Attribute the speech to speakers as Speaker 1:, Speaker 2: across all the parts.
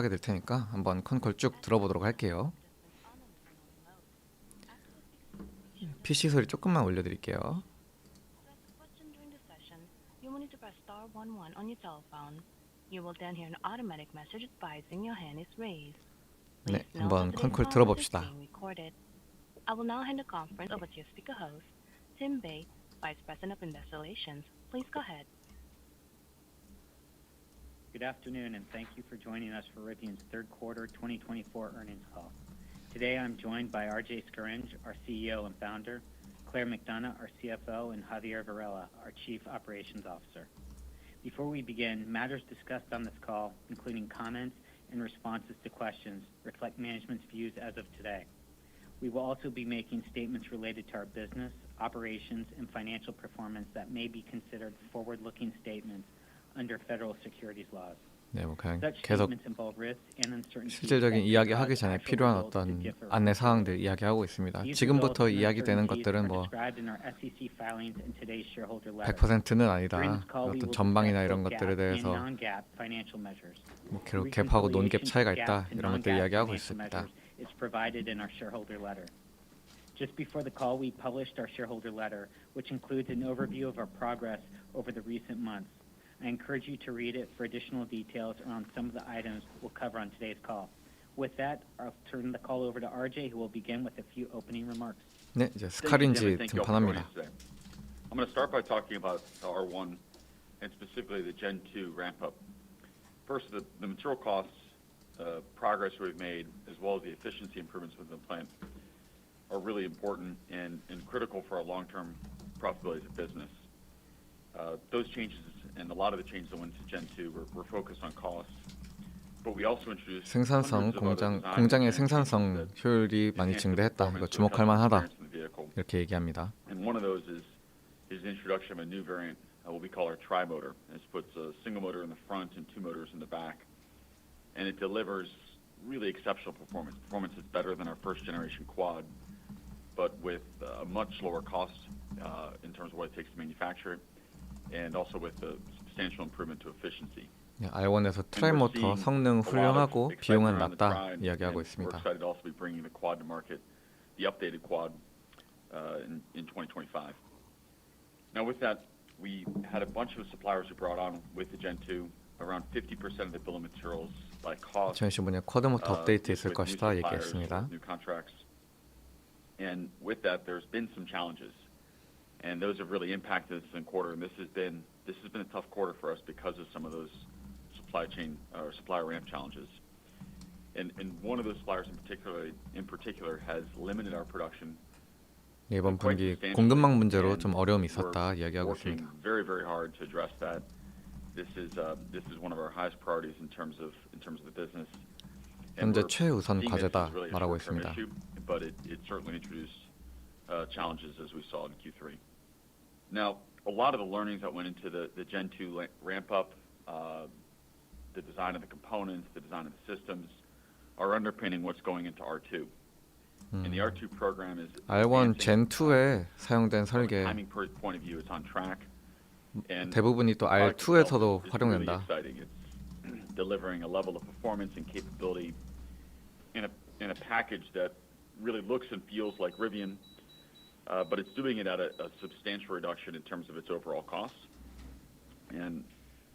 Speaker 1: 하게 될 테니까 한번 컨콜 쭉 들어보도록 할게요. PC 소리 조금만 올려드릴게요. 네, 한번 컨콜 들어봅시다.
Speaker 2: I will now hand the conference over to your speaker host, Tim Bay, Vice President of Investor Relations. Please go ahead.
Speaker 3: Good afternoon, and thank you for joining us for Rivian's third quarter 2024 earnings call. Today, I'm joined by RJ Scaringe, our CEO and founder, Claire McDonough, our CFO, and Javier Varela, our Chief Operations Officer. Before we begin, matters discussed on this call, including comments and responses to questions, reflect management's views as of today. We will also be making statements related to our business, operations, and financial performance that may be considered forward-looking statements under federal securities laws.
Speaker 1: 네, 뭐 그냥
Speaker 3: Such
Speaker 1: 계속
Speaker 3: statements involve risks and uncertainties
Speaker 1: 실질적인
Speaker 3: that could
Speaker 1: 이야기
Speaker 3: cause
Speaker 1: 하기 전에
Speaker 3: actual
Speaker 1: 필요한
Speaker 3: results to
Speaker 1: 어떤
Speaker 3: differ
Speaker 1: 안내 사항들
Speaker 3: materially.
Speaker 1: 이야기하고 있습니다.
Speaker 3: These
Speaker 1: 지금부터
Speaker 3: results and
Speaker 1: 이야기되는
Speaker 3: uncertainties
Speaker 1: 것들은
Speaker 3: are
Speaker 1: 뭐
Speaker 3: described in our SEC filings and today's shareholder letter.
Speaker 1: 100%는
Speaker 3: During
Speaker 1: 아니다.
Speaker 3: this call, we
Speaker 1: 어떤
Speaker 3: will
Speaker 1: 전방이나
Speaker 3: discuss
Speaker 1: 이런
Speaker 3: both
Speaker 1: 것들에
Speaker 3: GAAP and
Speaker 1: 대해서
Speaker 3: non-GAAP financial measures.
Speaker 1: 뭐 갭하고 논갭 차이가 있다 이런 것들 이야기하고
Speaker 3: financial
Speaker 1: 있습니다.
Speaker 3: measures is provided in our shareholder letter. Just before the call, we published our shareholder letter, which includes an overview of our progress over the recent months. I encourage you to read it for additional details around some of the items we'll cover on today's call. With that, I'll turn the call over to RJ, who will begin with a few opening remarks.
Speaker 1: 네, 이제 스카린지 등판합니다.
Speaker 4: I'm going to start by talking about R1 and specifically the Gen 2 ramp up. First, the material costs progress we've made, as well as the efficiency improvements within the plant, are really important and critical for our long-term profitability as a business. Those changes and a lot of the changes that went to Gen 2 were focused on cost, but we also introduced
Speaker 1: 생산성, 공장의 생산성 효율이 많이 증대했다. 이거 주목할 만하다. 이렇게 얘기합니다.
Speaker 4: And one of those is the introduction of a new variant, what we call our tri-motor. This puts a single motor in the front and two motors in the back, and it delivers really exceptional performance. Performance is better than our first generation quad, but with a much lower cost in terms of what it takes to manufacture it, and also with a substantial improvement to efficiency.
Speaker 1: R1에서 트라이모터 성능 훌륭하고 비용은 낮다 이야기하고 있습니다.
Speaker 4: We're excited to also be bringing the quad to market, the updated quad, in 2025. Now with that, we had a bunch of suppliers who brought on with the Gen 2, around 50% of the bill of materials by cost.
Speaker 1: 2015년 쿼드모터 업데이트 있을 것이다 얘기했습니다.
Speaker 4: New contracts. And with that, there's been some challenges, and those have really impacted us in the quarter. And this has been a tough quarter for us because of some of those supply chain or supplier ramp challenges. And one of those suppliers in particular has limited our production.
Speaker 1: 이번 분기 공급망 문제로 좀 어려움이 있었다 이야기하고 있습니다.
Speaker 4: Working very, very hard to address that. This is one of our highest priorities in terms of the business.
Speaker 1: 현재 최우선 과제다 말하고 있습니다.
Speaker 4: But it certainly introduced challenges as we saw in Q3. Now, a lot of the learnings that went into the Gen 2 ramp up, the design of the components, the design of the systems, are underpinning what's going into R2. And the R2 program is
Speaker 1: R1 Gen 2에 사용된 설계
Speaker 4: timing point of view, it's on track. And
Speaker 1: 대부분이 또 R2에서도 활용된다.
Speaker 4: It's delivering a level of performance and capability in a package that really looks and feels like Rivian, but it's doing it at a substantial reduction in terms of its overall costs. And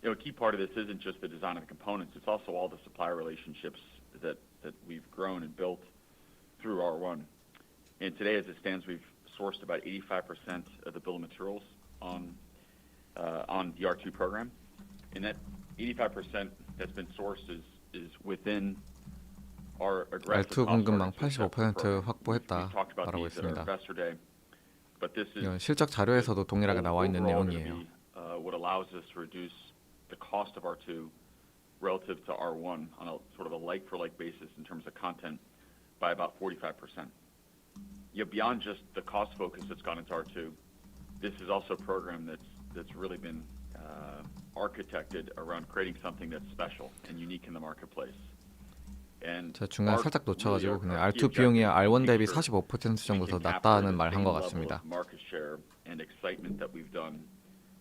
Speaker 4: a key part of this isn't just the design of the components; it's also all the supplier relationships that we've grown and built through R1. And today, as it stands, we've sourced about 85% of the bill of materials on the R2 program, and that 85% that's been sourced is within our aggressive
Speaker 1: R2 공급망 85% 확보했다 말하고 있습니다. 이건 실적 자료에서도 동일하게 나와 있는 내용이에요.
Speaker 4: What allows us to reduce the cost of R2 relative to R1 on a sort of a like-for-like basis in terms of content by about 45%. Beyond just the cost focus that's gone into R2, this is also a program that's really been architected around creating something that's special and unique in the marketplace.
Speaker 1: 자, 중간에 살짝 놓쳐가지고 그냥 R2 비용이 R1 대비 45% 정도 더 낮다는 말 한 것 같습니다.
Speaker 4: Market share and excitement that we've done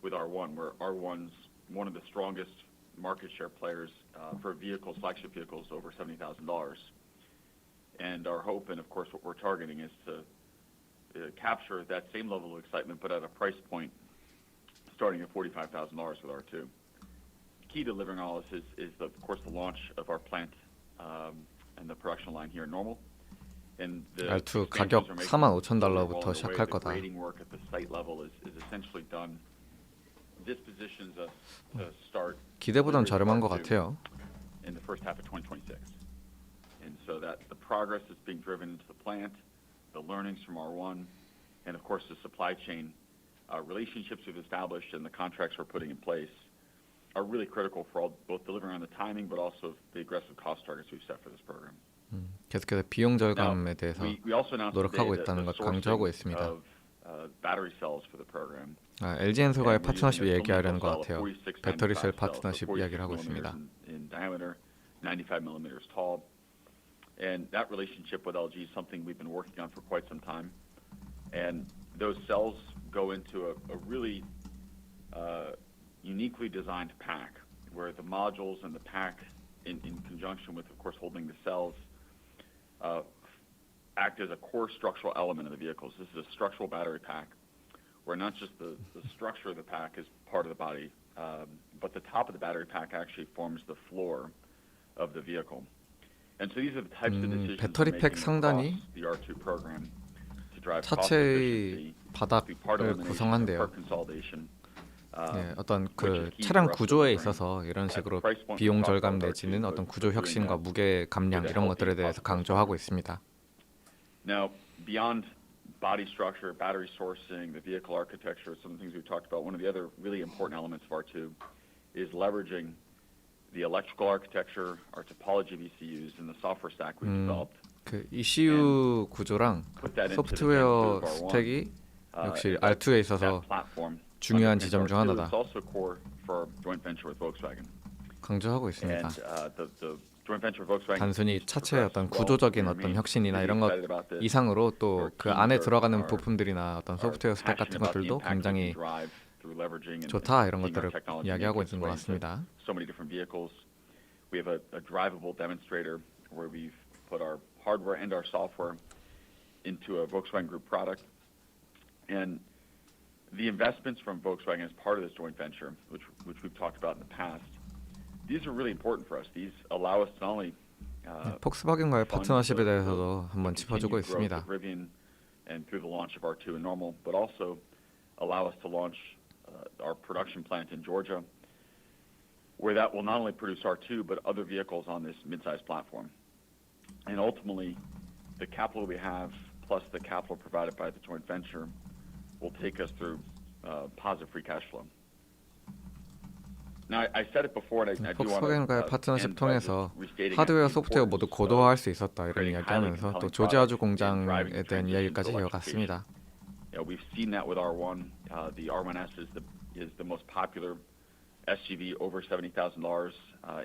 Speaker 4: with R1, where R1's one of the strongest market share players for vehicles, flagship vehicles over $70,000. And our hope, and of course what we're targeting, is to capture that same level of excitement, but at a price point starting at $45,000 with R2. Key to delivering all this is of course the launch of our plant and the production line here in Normal. And the
Speaker 1: R2 가격 $45,000부터 시작할
Speaker 4: the
Speaker 1: 거다.
Speaker 4: grading work at the site level is essentially done. This positions us to start
Speaker 1: 기대보단 저렴한 것 같아요.
Speaker 4: in the first half of 2026. And so that the progress is being driven into the plant, the learnings from R1, and of course the supply chain relationships we've established and the contracts we're putting in place are really critical for both delivering on the timing but also the aggressive cost targets we've set for this program.
Speaker 1: 계속해서 비용 절감에 대해서
Speaker 4: We also announced
Speaker 1: 노력하고
Speaker 4: today
Speaker 1: 있다는
Speaker 4: the
Speaker 1: 것 강조하고
Speaker 4: sourcing
Speaker 1: 있습니다.
Speaker 4: of battery cells for the program.
Speaker 1: LG엔솔과의
Speaker 4: And we're using
Speaker 1: 파트너십
Speaker 4: a
Speaker 1: 얘기하려는 것
Speaker 4: cylindrical cell
Speaker 1: 같아요.
Speaker 4: of 46
Speaker 1: 배터리 셀
Speaker 4: 95 cells,
Speaker 1: 파트너십
Speaker 4: so 46
Speaker 1: 이야기를 하고 있습니다.
Speaker 4: millimeters in diameter, 95 millimeters tall. And that relationship with LG is something we've been working on for quite some time. And those cells go into a really uniquely designed pack where the modules and the pack in conjunction with, of course, holding the cells act as a core structural element of the vehicles. This is a structural battery pack where not just the structure of the pack is part of the body, but the top of the battery pack actually forms the floor of the vehicle. And so these are the types of decisions
Speaker 1: 배터리
Speaker 4: we're
Speaker 1: 팩
Speaker 4: making
Speaker 1: 상단이
Speaker 4: across the R2 program to drive cost
Speaker 1: 차체의
Speaker 4: efficiency through part
Speaker 1: 바닥을
Speaker 4: elimination,
Speaker 1: 구성한대요.
Speaker 4: part consolidation.
Speaker 1: 어떤 그 차량 구조에 있어서 이런 식으로 비용 절감 내지는 어떤 구조 혁신과 무게 감량 이런 것들에 대해서 강조하고 있습니다.
Speaker 4: Now, beyond body structure, battery sourcing, the vehicle architecture, some of the things we've talked about, one of the other really important elements of R2 is leveraging the electrical architecture, our topology of ECUs, and the software stack we've developed.
Speaker 1: 그 ECU 구조랑 소프트웨어 스택이 역시 R2에 있어서 중요한 지점 중 하나다. 강조하고 있습니다. 단순히 차체의 어떤 구조적인 어떤 혁신이나 이런 것 이상으로 또 그 안에 들어가는 부품들이나 어떤 소프트웨어 스택 같은 것들도 굉장히 좋다 이런 것들을 이야기하고 있는 것 같습니다.
Speaker 4: So many different vehicles. We have a drivable demonstrator where we've put our hardware and our software into a Volkswagen Group product. And the investments from Volkswagen as part of this joint venture, which we've talked about in the past, these are really important for us. These allow us to not only
Speaker 1: 폭스바겐과의 파트너십에 대해서도 한번 짚어주고 있습니다.
Speaker 4: And through the launch of R2 and Normal, but also allow us to launch our production plant in Georgia, where that will not only produce R2 but other vehicles on this mid-size platform. And ultimately, the capital we have plus the capital provided by the joint venture will take us through positive free cash flow. Now, I said it before, and I do want
Speaker 1: 폭스바겐과의
Speaker 4: to
Speaker 1: 파트너십 통해서
Speaker 4: restating
Speaker 1: 하드웨어,
Speaker 4: the
Speaker 1: 소프트웨어 모두
Speaker 4: importance
Speaker 1: 고도화할
Speaker 4: of
Speaker 1: 수 있었다 이런
Speaker 4: creating
Speaker 1: 이야기하면서
Speaker 4: highly
Speaker 1: 또
Speaker 4: compelling
Speaker 1: 조지아주
Speaker 4: products and
Speaker 1: 공장에
Speaker 4: driving
Speaker 1: 대한
Speaker 4: transition
Speaker 1: 이야기까지
Speaker 4: to
Speaker 1: 이어갔습니다.
Speaker 4: We've seen that with R1. The R1S is the most popular SUV over $70,000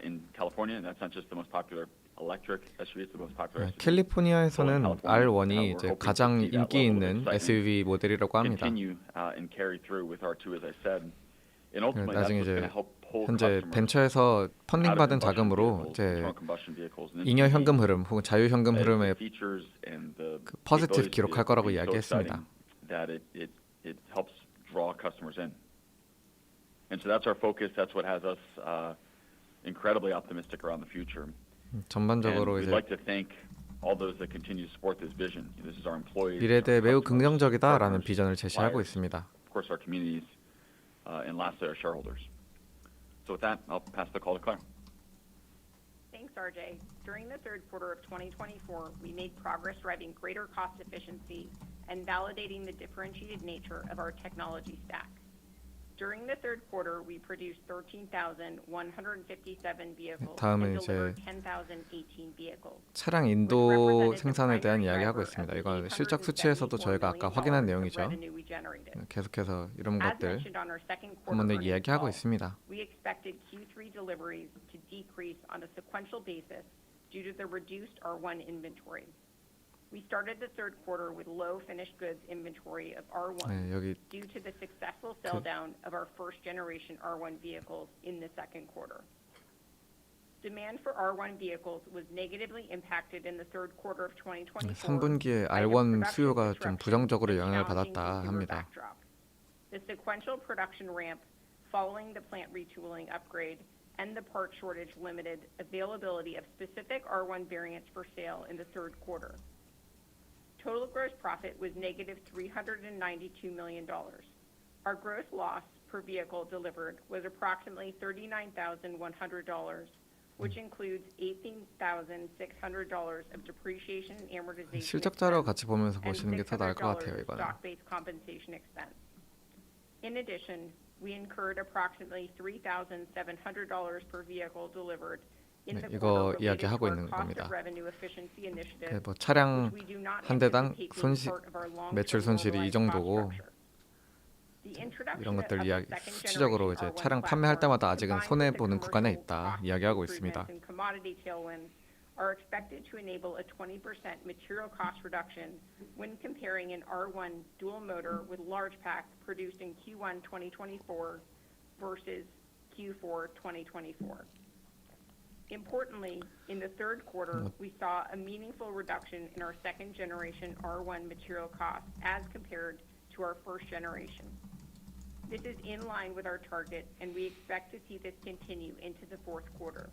Speaker 4: in California, and that's not just the most popular electric SUV; it's the most popular SUV.
Speaker 1: 캘리포니아에서는 R1이 이제 가장 인기 있는 SUV 모델이라고 합니다.
Speaker 4: Continue and carry through with R2, as I said. And ultimately, that's
Speaker 1: 나중에
Speaker 4: what's going
Speaker 1: 이제
Speaker 4: to help pull
Speaker 1: 현재
Speaker 4: customers
Speaker 1: 벤처에서 펀딩 받은 자금으로 이제 잉여 현금 흐름 혹은 자유 현금 흐름의 그 포지티브 기록할 거라고 이야기했습니다.
Speaker 4: That it helps draw customers in. And so that's our focus. That's what has us incredibly optimistic around the future.
Speaker 1: 전반적으로
Speaker 4: And we'd
Speaker 1: 이제
Speaker 4: like to thank all those that continue to support this vision. This is our employees,
Speaker 1: 미래에 대해 매우 긍정적이다라는
Speaker 4: partners,
Speaker 1: 비전을 제시하고
Speaker 4: suppliers,
Speaker 1: 있습니다.
Speaker 4: of course, our communities, and lastly, our shareholders. So with that, I'll pass the call to Claire.
Speaker 5: Thanks, RJ. During the third quarter of 2024, we made progress driving greater cost efficiency and validating the differentiated nature of our technology stack. During the third quarter, we produced 13,157 vehicles and delivered 10,018 vehicles.
Speaker 1: 차량 인도 생산에 대한 이야기하고 있습니다. 이건 실적 수치에서도 저희가 아까 확인한 내용이죠. 계속해서 이런 것들 한 번 더 이야기하고 있습니다.
Speaker 5: We expected Q3 deliveries to decrease on a sequential basis due to the reduced R1 inventory. We started the third quarter with low finished goods inventory of R1 due to the successful sell down of our first generation R1 vehicles in the second quarter. Demand for R1 vehicles was negatively impacted in the third quarter of 2024.
Speaker 1: 3분기에
Speaker 5: by the
Speaker 1: R1
Speaker 5: production
Speaker 1: 수요가 좀
Speaker 5: disruption
Speaker 1: 부정적으로
Speaker 5: and
Speaker 1: 영향을
Speaker 5: challenging
Speaker 1: 받았다
Speaker 5: consumer
Speaker 1: 합니다.
Speaker 5: backdrop. The sequential production ramp following the plant retooling upgrade and the part shortage limited availability of specific R1 variants for sale in the third quarter. Total gross profit was negative $392 million. Our gross loss per vehicle delivered was approximately $39,100, which includes $18,600 of depreciation and amortization
Speaker 1: 실적 자료
Speaker 5: expense
Speaker 1: 같이 보면서
Speaker 5: and
Speaker 1: 보시는 게 더 나을 것 같아요.
Speaker 5: $600 of
Speaker 1: 이거는.
Speaker 5: stock-based compensation expense. In addition, we incurred approximately $3,700 per vehicle delivered in
Speaker 1: 네,
Speaker 5: the
Speaker 1: 이거
Speaker 5: quarter related to
Speaker 1: 이야기하고
Speaker 5: our
Speaker 1: 있는
Speaker 5: cost
Speaker 1: 겁니다.
Speaker 5: of revenue efficiency initiative,
Speaker 1: 뭐 차량
Speaker 5: which we do not
Speaker 1: 한 대당
Speaker 5: anticipate being
Speaker 1: 손실
Speaker 5: part of our long-term
Speaker 1: 매출 손실이 이
Speaker 5: normalized cost
Speaker 1: 정도고
Speaker 5: structure. The introduction
Speaker 1: 이런 것들
Speaker 5: of
Speaker 1: 이야기
Speaker 5: the second
Speaker 1: 수치적으로
Speaker 5: generation
Speaker 1: 이제
Speaker 5: R1
Speaker 1: 차량 판매할
Speaker 5: platform,
Speaker 1: 때마다 아직은
Speaker 5: combined
Speaker 1: 손해
Speaker 5: with the
Speaker 1: 보는 구간에
Speaker 5: commercial
Speaker 1: 있다
Speaker 5: cost
Speaker 1: 이야기하고
Speaker 5: improvements
Speaker 1: 있습니다.
Speaker 5: and commodity tailwinds are expected to enable a 20% material cost reduction when comparing an R1 dual motor with large pack produced in Q1 2024 versus Q4 2024. Importantly, in the third quarter, we saw a meaningful reduction in our second generation R1 material costs as compared to our first generation. This is in line with our target, and we expect to see this continue into the fourth quarter.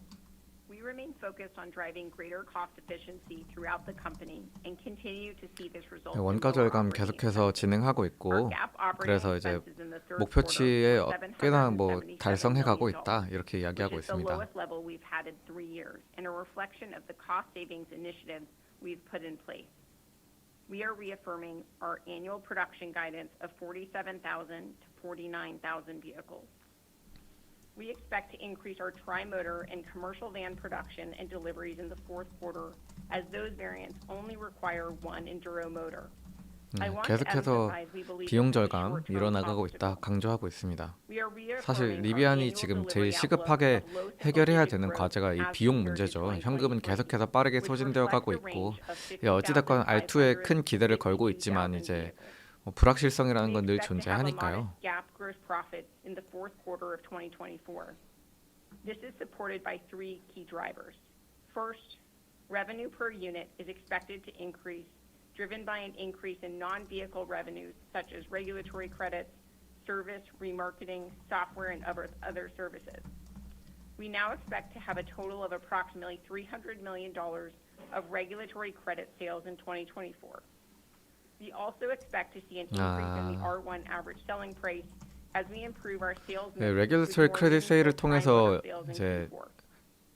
Speaker 5: We remain focused on driving greater cost efficiency throughout the company and continue to see this result in
Speaker 1: 원가
Speaker 5: lower
Speaker 1: 절감
Speaker 5: operating
Speaker 1: 계속해서
Speaker 5: expenses.
Speaker 1: 진행하고
Speaker 5: Our
Speaker 1: 있고
Speaker 5: GAAP operating
Speaker 1: 그래서 이제
Speaker 5: expenses in the third
Speaker 1: 목표치에
Speaker 5: quarter were
Speaker 1: 꽤나 뭐
Speaker 5: $777
Speaker 1: 달성해 가고
Speaker 5: million,
Speaker 1: 있다 이렇게
Speaker 5: which
Speaker 1: 이야기하고
Speaker 5: is the
Speaker 1: 있습니다.
Speaker 5: lowest level we've had in 3 years and a reflection of the cost savings initiatives we've put in place. We are reaffirming our annual production guidance of 47,000 to 49,000 vehicles. We expect to increase our tri-motor and commercial van production and deliveries in the fourth quarter as those variants only require one enduro motor. I want to
Speaker 1: 계속해서
Speaker 5: emphasize we believe
Speaker 1: 비용
Speaker 5: this is a
Speaker 1: 절감
Speaker 5: short-term
Speaker 1: 일어나가고 있다
Speaker 5: obstacle.
Speaker 1: 강조하고 있습니다.
Speaker 5: We are reaffirming
Speaker 1: 사실
Speaker 5: our
Speaker 1: 리비안이
Speaker 5: annual
Speaker 1: 지금
Speaker 5: delivery
Speaker 1: 제일
Speaker 5: outlook
Speaker 1: 시급하게
Speaker 5: of low
Speaker 1: 해결해야
Speaker 5: single-digit
Speaker 1: 되는
Speaker 5: growth
Speaker 1: 과제가 이
Speaker 5: as
Speaker 1: 비용
Speaker 5: compared to
Speaker 1: 문제죠. 현금은
Speaker 5: 2023,
Speaker 1: 계속해서 빠르게
Speaker 5: which
Speaker 1: 소진되어 가고
Speaker 5: reflects the
Speaker 1: 있고
Speaker 5: range of
Speaker 1: 어찌됐건 R2에
Speaker 5: 50,500
Speaker 1: 큰 기대를
Speaker 5: to
Speaker 1: 걸고 있지만
Speaker 5: 52,000
Speaker 1: 이제
Speaker 5: vehicles.
Speaker 1: 불확실성이라는
Speaker 5: We
Speaker 1: 건 늘
Speaker 5: expect to have a
Speaker 1: 존재하니까요.
Speaker 5: modest GAAP gross profit in the fourth quarter of 2024. This is supported by 3 key drivers. First, revenue per unit is expected to increase, driven by an increase in non-vehicle revenues such as regulatory credits, service, remarketing, software, and other services. We now expect to have a total of approximately $300 million of regulatory credit sales in 2024. We also expect to see an increase in the R1 average selling price as we improve our sales mix.
Speaker 1: 레귤레이터리 크레딧 세일을 통해서 이제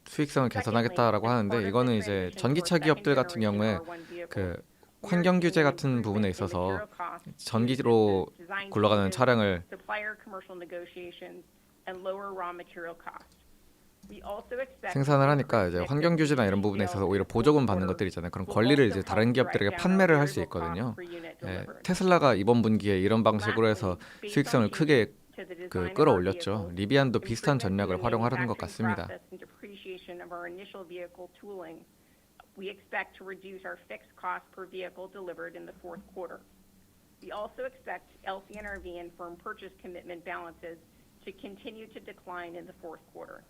Speaker 1: 수익성을 개선하겠다라고 하는데 이거는 이제 전기차 기업들 같은 경우에 그 환경 규제 같은 부분에 있어서 전기로 굴러가는 차량을 생산을 하니까 이제 환경 규제나 이런 부분에 있어서 오히려 보조금 받는 것들이 있잖아요. 그런 권리를 이제 다른 기업들에게 판매를 할 수 있거든요. 테슬라가 이번 분기에 이런 방식으로 해서 수익성을 크게 끌어올렸죠. 리비안도 비슷한 전략을 활용하려는 것 같습니다.
Speaker 5: We expect to reduce our fixed cost per vehicle delivered in the fourth quarter. We also expect LCNRV and firm purchase commitment balances to continue to decline in the fourth quarter.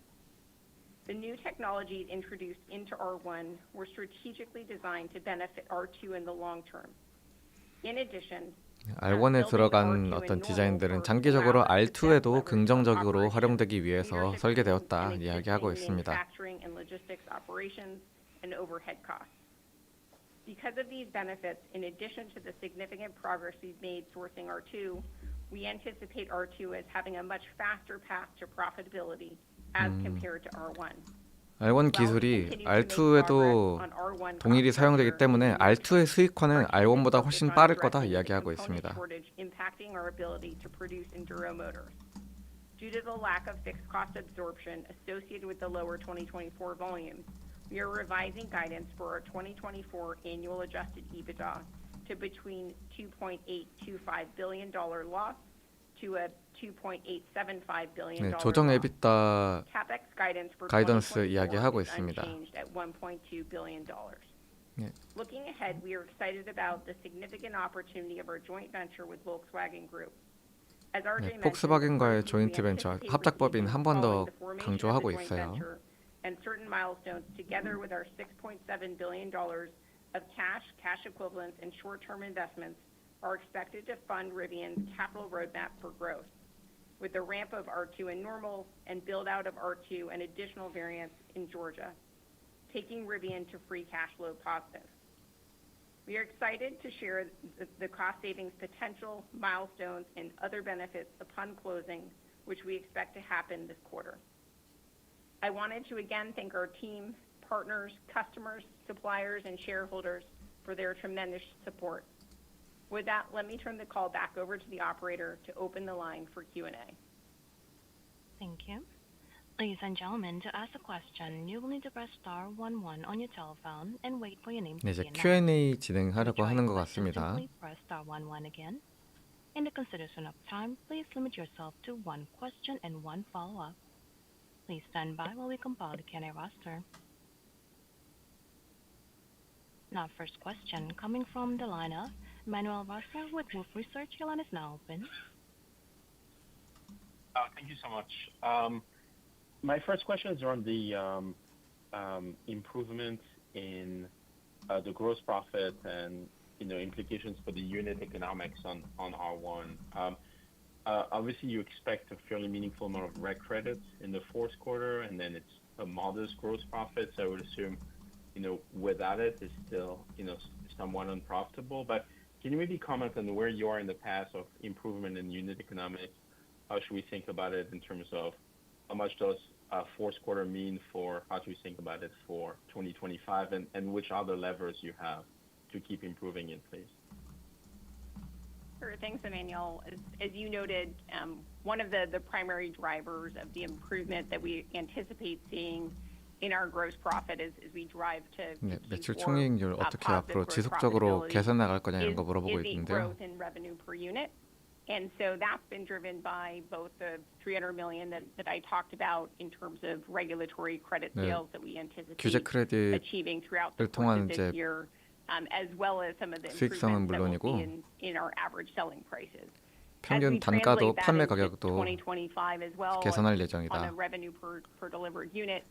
Speaker 5: The new technologies introduced into R1 were strategically designed to benefit R2 in the long term. In addition,
Speaker 1: R1에 들어간 어떤 디자인들은 장기적으로 R2에도 긍정적으로 활용되기 위해서 설계되었다 이야기하고 있습니다.
Speaker 5: And overhead costs. Because of these benefits, in addition to the significant progress we've made sourcing R2, we anticipate R2 as having a much faster path to profitability as compared to R1.
Speaker 1: R1 기술이 R2에도 동일히 사용되기 때문에 R2의 수익화는 R1보다 훨씬 빠를 거다 이야기하고 있습니다.
Speaker 5: Impacting our ability to produce enduro motors. Due to the lack of fixed cost absorption associated with the lower 2024 volumes, we are revising guidance for our 2024 annual adjusted EBITDA to between $2.825 billion loss to a $2.875 billion
Speaker 1: 네, 조정 EBITDA
Speaker 5: CapEx guidance for
Speaker 1: 가이던스
Speaker 5: 2024
Speaker 1: 이야기하고
Speaker 5: is
Speaker 1: 있습니다.
Speaker 5: unchanged at $1.2 billion.
Speaker 1: 네.
Speaker 5: Looking ahead, we are excited about the significant opportunity of our joint venture with Volkswagen Group.
Speaker 1: 네, 폭스바겐과의 조인트 벤처 합작법인 한 번 더 강조하고 있어요.
Speaker 5: and certain milestones, together with our $6.7 billion of cash equivalents, and short-term investments, are expected to fund Rivian's capital roadmap for growth, with the ramp of R2 in Normal and build-out of R2 and additional variants in Georgia, taking Rivian to free cash flow positive. We are excited to share the cost savings potential, milestones, and other benefits upon closing, which we expect to happen this quarter. I wanted to again thank our team, partners, customers, suppliers, and shareholders for their tremendous support. With that, let me turn the call back over to the operator to open the line for Q&A.
Speaker 2: Thank you. Ladies and gentlemen, to ask a question, you will need to press star 11 on your telephone and wait for your name to
Speaker 1: 네,
Speaker 2: be
Speaker 1: 이제
Speaker 2: announced.
Speaker 1: Q&A
Speaker 2: To
Speaker 1: 진행하려고
Speaker 2: withdraw
Speaker 1: 하는
Speaker 2: your
Speaker 1: 것
Speaker 2: question,
Speaker 1: 같습니다.
Speaker 2: simply press star 11 again. In the consideration of time, please limit yourself to one question and one follow-up. Please stand by while we compile the Q&A roster. Now, first question coming from the line of Manuel Rosner with Wolfe Research. Your line is now open.
Speaker 6: Thank you so much. My first question is around the improvement in the gross profit and implications for the unit economics on R1. Obviously, you expect a fairly meaningful amount of reg credits in the fourth quarter, and then it's a modest gross profit. So I would assume, without it, it's still somewhat unprofitable. But can you maybe comment on where you are in the path of improvement in unit economics? How should we think about it in terms of how much does fourth quarter mean for how do we think about it for 2025, and which other levers you have to keep improving it, please?
Speaker 5: Sure. Thanks, Emmanuel. As you noted, one of the primary drivers of the improvement that we anticipate seeing in our gross profit as we drive to
Speaker 1: 네, 매출 총이익률 어떻게 앞으로 지속적으로 개선 나갈 거냐 이런 거 물어보고
Speaker 5: is the
Speaker 1: 있는데요.
Speaker 5: growth in revenue per unit. And so that's been driven by both the $300 million that I talked about in terms of regulatory credit sales that we anticipate
Speaker 1: 규제 크레딧을
Speaker 5: achieving throughout the course
Speaker 1: 통한
Speaker 5: of this year, as well as some of the
Speaker 1: 수익성은
Speaker 5: improvements that we'll
Speaker 1: 물론이고
Speaker 5: see in our average selling prices.
Speaker 1: 평균 단가도 판매 가격도
Speaker 5: 2025 as well,
Speaker 1: 개선할
Speaker 5: on
Speaker 1: 예정이다.
Speaker 5: a revenue per delivered unit.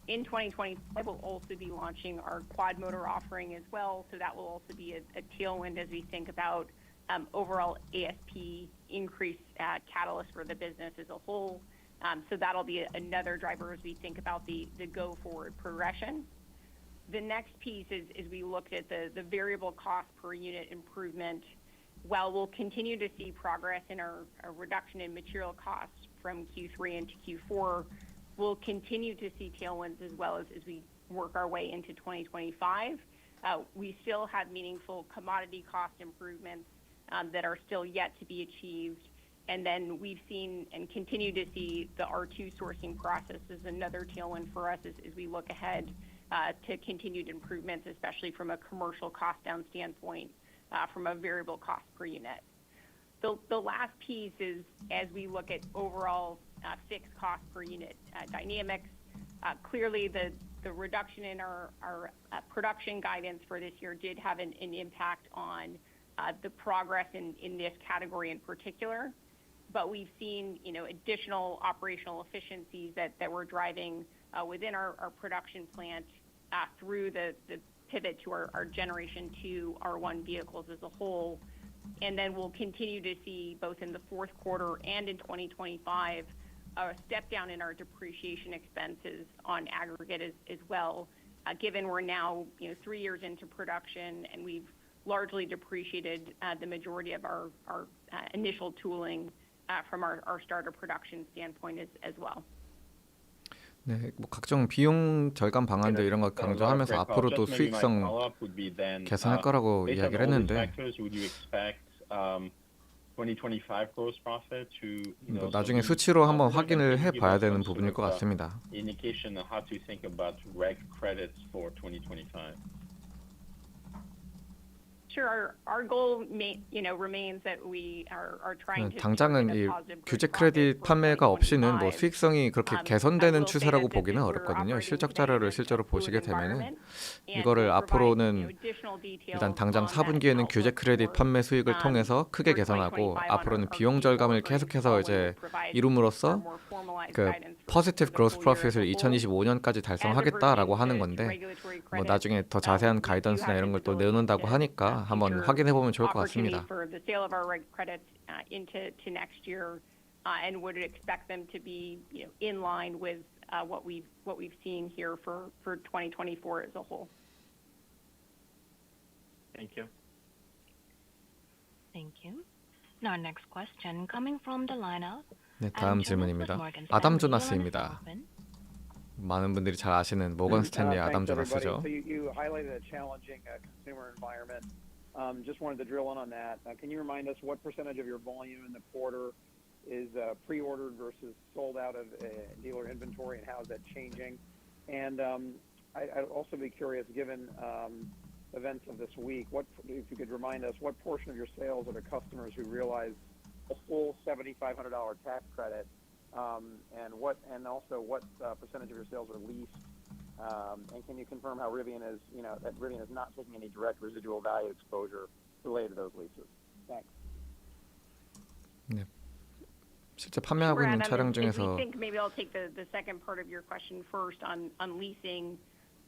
Speaker 5: In 2025, we'll also be launching our quad motor offering as well, so that will also be a tailwind as we think about overall ASP increase catalyst for the business as a whole. So that'll be another driver as we think about the go-forward progression. The next piece is we looked at the variable cost per unit improvement. While we'll continue to see progress in our reduction in material costs from Q3 into Q4, we'll continue to see tailwinds as well as we work our way into 2025. We still have meaningful commodity cost improvements that are still yet to be achieved. And then we've seen and continue to see the R2 sourcing process as another tailwind for us as we look ahead to continued improvements, especially from a commercial cost down standpoint, from a variable cost per unit. The last piece is as we look at overall fixed cost per unit dynamics. Clearly, the reduction in our production guidance for this year did have an impact on the progress in this category in particular. But we've seen additional operational efficiencies that we're driving within our production plant through the pivot to our Generation 2 R1 vehicles as a whole. And then we'll continue to see both in the fourth quarter and in 2025 a step down in our depreciation expenses on aggregate as well, given we're now 3 years into production and we've largely depreciated the majority of our initial tooling from our starter production standpoint as well.
Speaker 1: 네, 뭐 각종 비용 절감 방안들 이런 거 강조하면서 앞으로도 수익성 개선할 거라고 이야기를 했는데 나중에 수치로 한번 확인을 해봐야 되는 부분일 것 같습니다.
Speaker 5: Sure. Our goal remains that we are trying to
Speaker 1: 당장은 이
Speaker 5: generate a positive
Speaker 1: 규제
Speaker 5: gross
Speaker 1: 크레딧
Speaker 5: profit for
Speaker 1: 판매가 없이는 뭐
Speaker 5: 2025.
Speaker 1: 수익성이 그렇게
Speaker 5: I
Speaker 1: 개선되는
Speaker 5: will say
Speaker 1: 추세라고
Speaker 5: that
Speaker 1: 보기는
Speaker 5: we're
Speaker 1: 어렵거든요.
Speaker 5: operating
Speaker 1: 실적
Speaker 5: today in
Speaker 1: 자료를
Speaker 5: a
Speaker 1: 실제로
Speaker 5: fluid
Speaker 1: 보시게 되면은
Speaker 5: environment, and
Speaker 1: 이거를
Speaker 5: we'll provide,
Speaker 1: 앞으로는
Speaker 5: additional details
Speaker 1: 일단 당장
Speaker 5: on that
Speaker 1: 4분기에는 규제
Speaker 5: outlook
Speaker 1: 크레딧
Speaker 5: for
Speaker 1: 판매 수익을 통해서 크게
Speaker 5: for
Speaker 1: 개선하고
Speaker 5: 2025 on
Speaker 1: 앞으로는
Speaker 5: our
Speaker 1: 비용
Speaker 5: Q4
Speaker 1: 절감을
Speaker 5: earnings
Speaker 1: 계속해서
Speaker 5: call when
Speaker 1: 이제
Speaker 5: we'll provide
Speaker 1: 이룸으로써
Speaker 5: more formalized
Speaker 1: 그
Speaker 5: guidance for
Speaker 1: positive
Speaker 5: the
Speaker 1: gross
Speaker 5: full year as
Speaker 1: profit을
Speaker 5: a whole.
Speaker 1: 2025년까지
Speaker 5: As it
Speaker 1: 달성하겠다라고
Speaker 5: pertains
Speaker 1: 하는
Speaker 5: to
Speaker 1: 건데
Speaker 5: regulatory
Speaker 1: 뭐
Speaker 5: credits,
Speaker 1: 나중에 더 자세한
Speaker 5: we do
Speaker 1: 가이던스나
Speaker 5: have
Speaker 1: 이런 걸 또
Speaker 5: visibility
Speaker 1: 내놓는다고
Speaker 5: into
Speaker 1: 하니까 한번
Speaker 5: future
Speaker 1: 확인해 보면 좋을 것
Speaker 5: opportunities
Speaker 1: 같습니다.
Speaker 5: for the sale of our reg credits into next year, and would expect them to be in line with what we've seen here for 2024 as a whole.
Speaker 6: Thank you.
Speaker 2: Thank you. Now, next question coming from the line of
Speaker 1: 네,
Speaker 2: Adam
Speaker 1: 다음
Speaker 2: Jonas with
Speaker 1: 질문입니다.
Speaker 2: Morgan
Speaker 1: 아담
Speaker 2: Stanley. Your line is now
Speaker 1: 조나스입니다.
Speaker 2: open.
Speaker 1: 많은 분들이 잘 아시는 모건 스탠리 아담
Speaker 7: Thanks, everybody.
Speaker 1: 조나스죠.
Speaker 7: So you highlighted a challenging consumer environment. Just wanted to drill in on that. Can you remind us what percentage of your volume in the quarter is pre-ordered versus sold out of dealer inventory, and how is that changing? And I'd also be curious, given events of this week, if you could remind us what portion of your sales are to customers who realize a full $7,500 tax credit, and also what percentage of your sales are leased? And can you confirm how Rivian is, that Rivian is not taking any direct residual value exposure related to those leases? Thanks.
Speaker 1: 네. 실제 판매하고
Speaker 5: Sure,
Speaker 1: 있는
Speaker 5: Adam,
Speaker 1: 차량
Speaker 5: as we
Speaker 1: 중에서
Speaker 5: think, maybe I'll take the second part of your question first on leasing.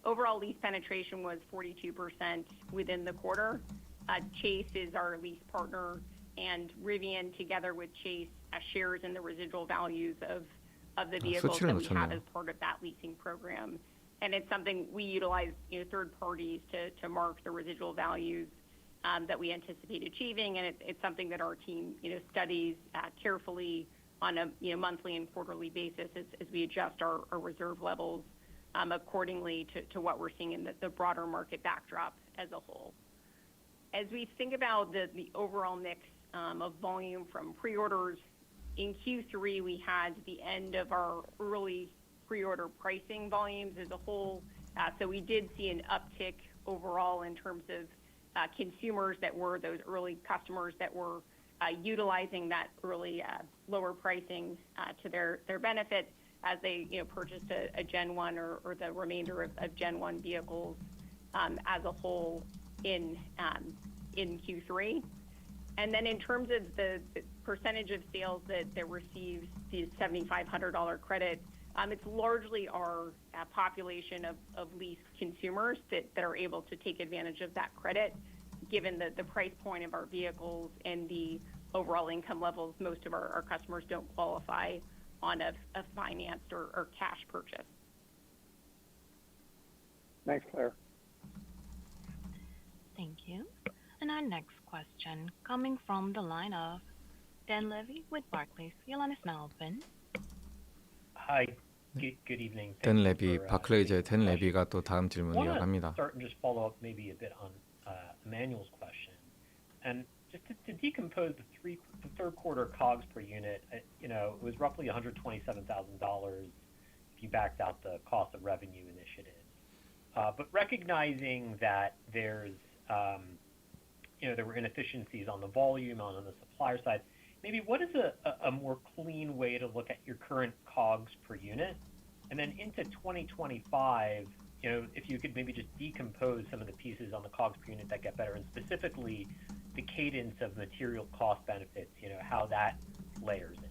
Speaker 5: Overall lease penetration was 42% within the quarter. Chase is our lease partner, and Rivian, together with Chase, shares in the residual values of the vehicles that we have as part of that leasing program. And it's something we utilize, third parties to mark the residual values that we anticipate achieving, and it's something that our team, studies carefully on a monthly and quarterly basis as we adjust our reserve levels accordingly to what we're seeing in the broader market backdrop as a whole. As we think about the overall mix of volume from pre-orders, in Q3 we had the end of our early pre-order pricing volumes as a whole, so we did see an uptick overall in terms of consumers that were those early customers that were utilizing that early lower pricing to their benefit as they purchased a Gen 1 or the remainder of Gen 1 vehicles as a whole in Q3. And then in terms of the percentage of sales that receives the $7,500 credit, it's largely our population of leased consumers that are able to take advantage of that credit, given the price point of our vehicles and the overall income levels. Most of our customers don't qualify on a financed or cash purchase.
Speaker 7: Thanks, Claire.
Speaker 2: Thank you. And our next question coming from the line of Dan Levy with Barclays. Your line is now open.
Speaker 8: Hi. Good evening.
Speaker 1: 댄 레비, 바클레이즈의 댄 레비가 또 다음 질문
Speaker 8: I want
Speaker 1: 이어갑니다.
Speaker 8: to start and just follow up maybe a bit on Emmanuel's question, and just to decompose the third quarter COGS per unit. It was roughly $127,000 if you backed out the cost of revenue initiatives. But recognizing that there were inefficiencies on the volume on the supplier side, maybe what is a more clean way to look at your current COGS per unit? And then into 2025, if you could maybe just decompose some of the pieces on the COGS per unit that get better, and specifically the cadence of material cost benefits, how that layers in.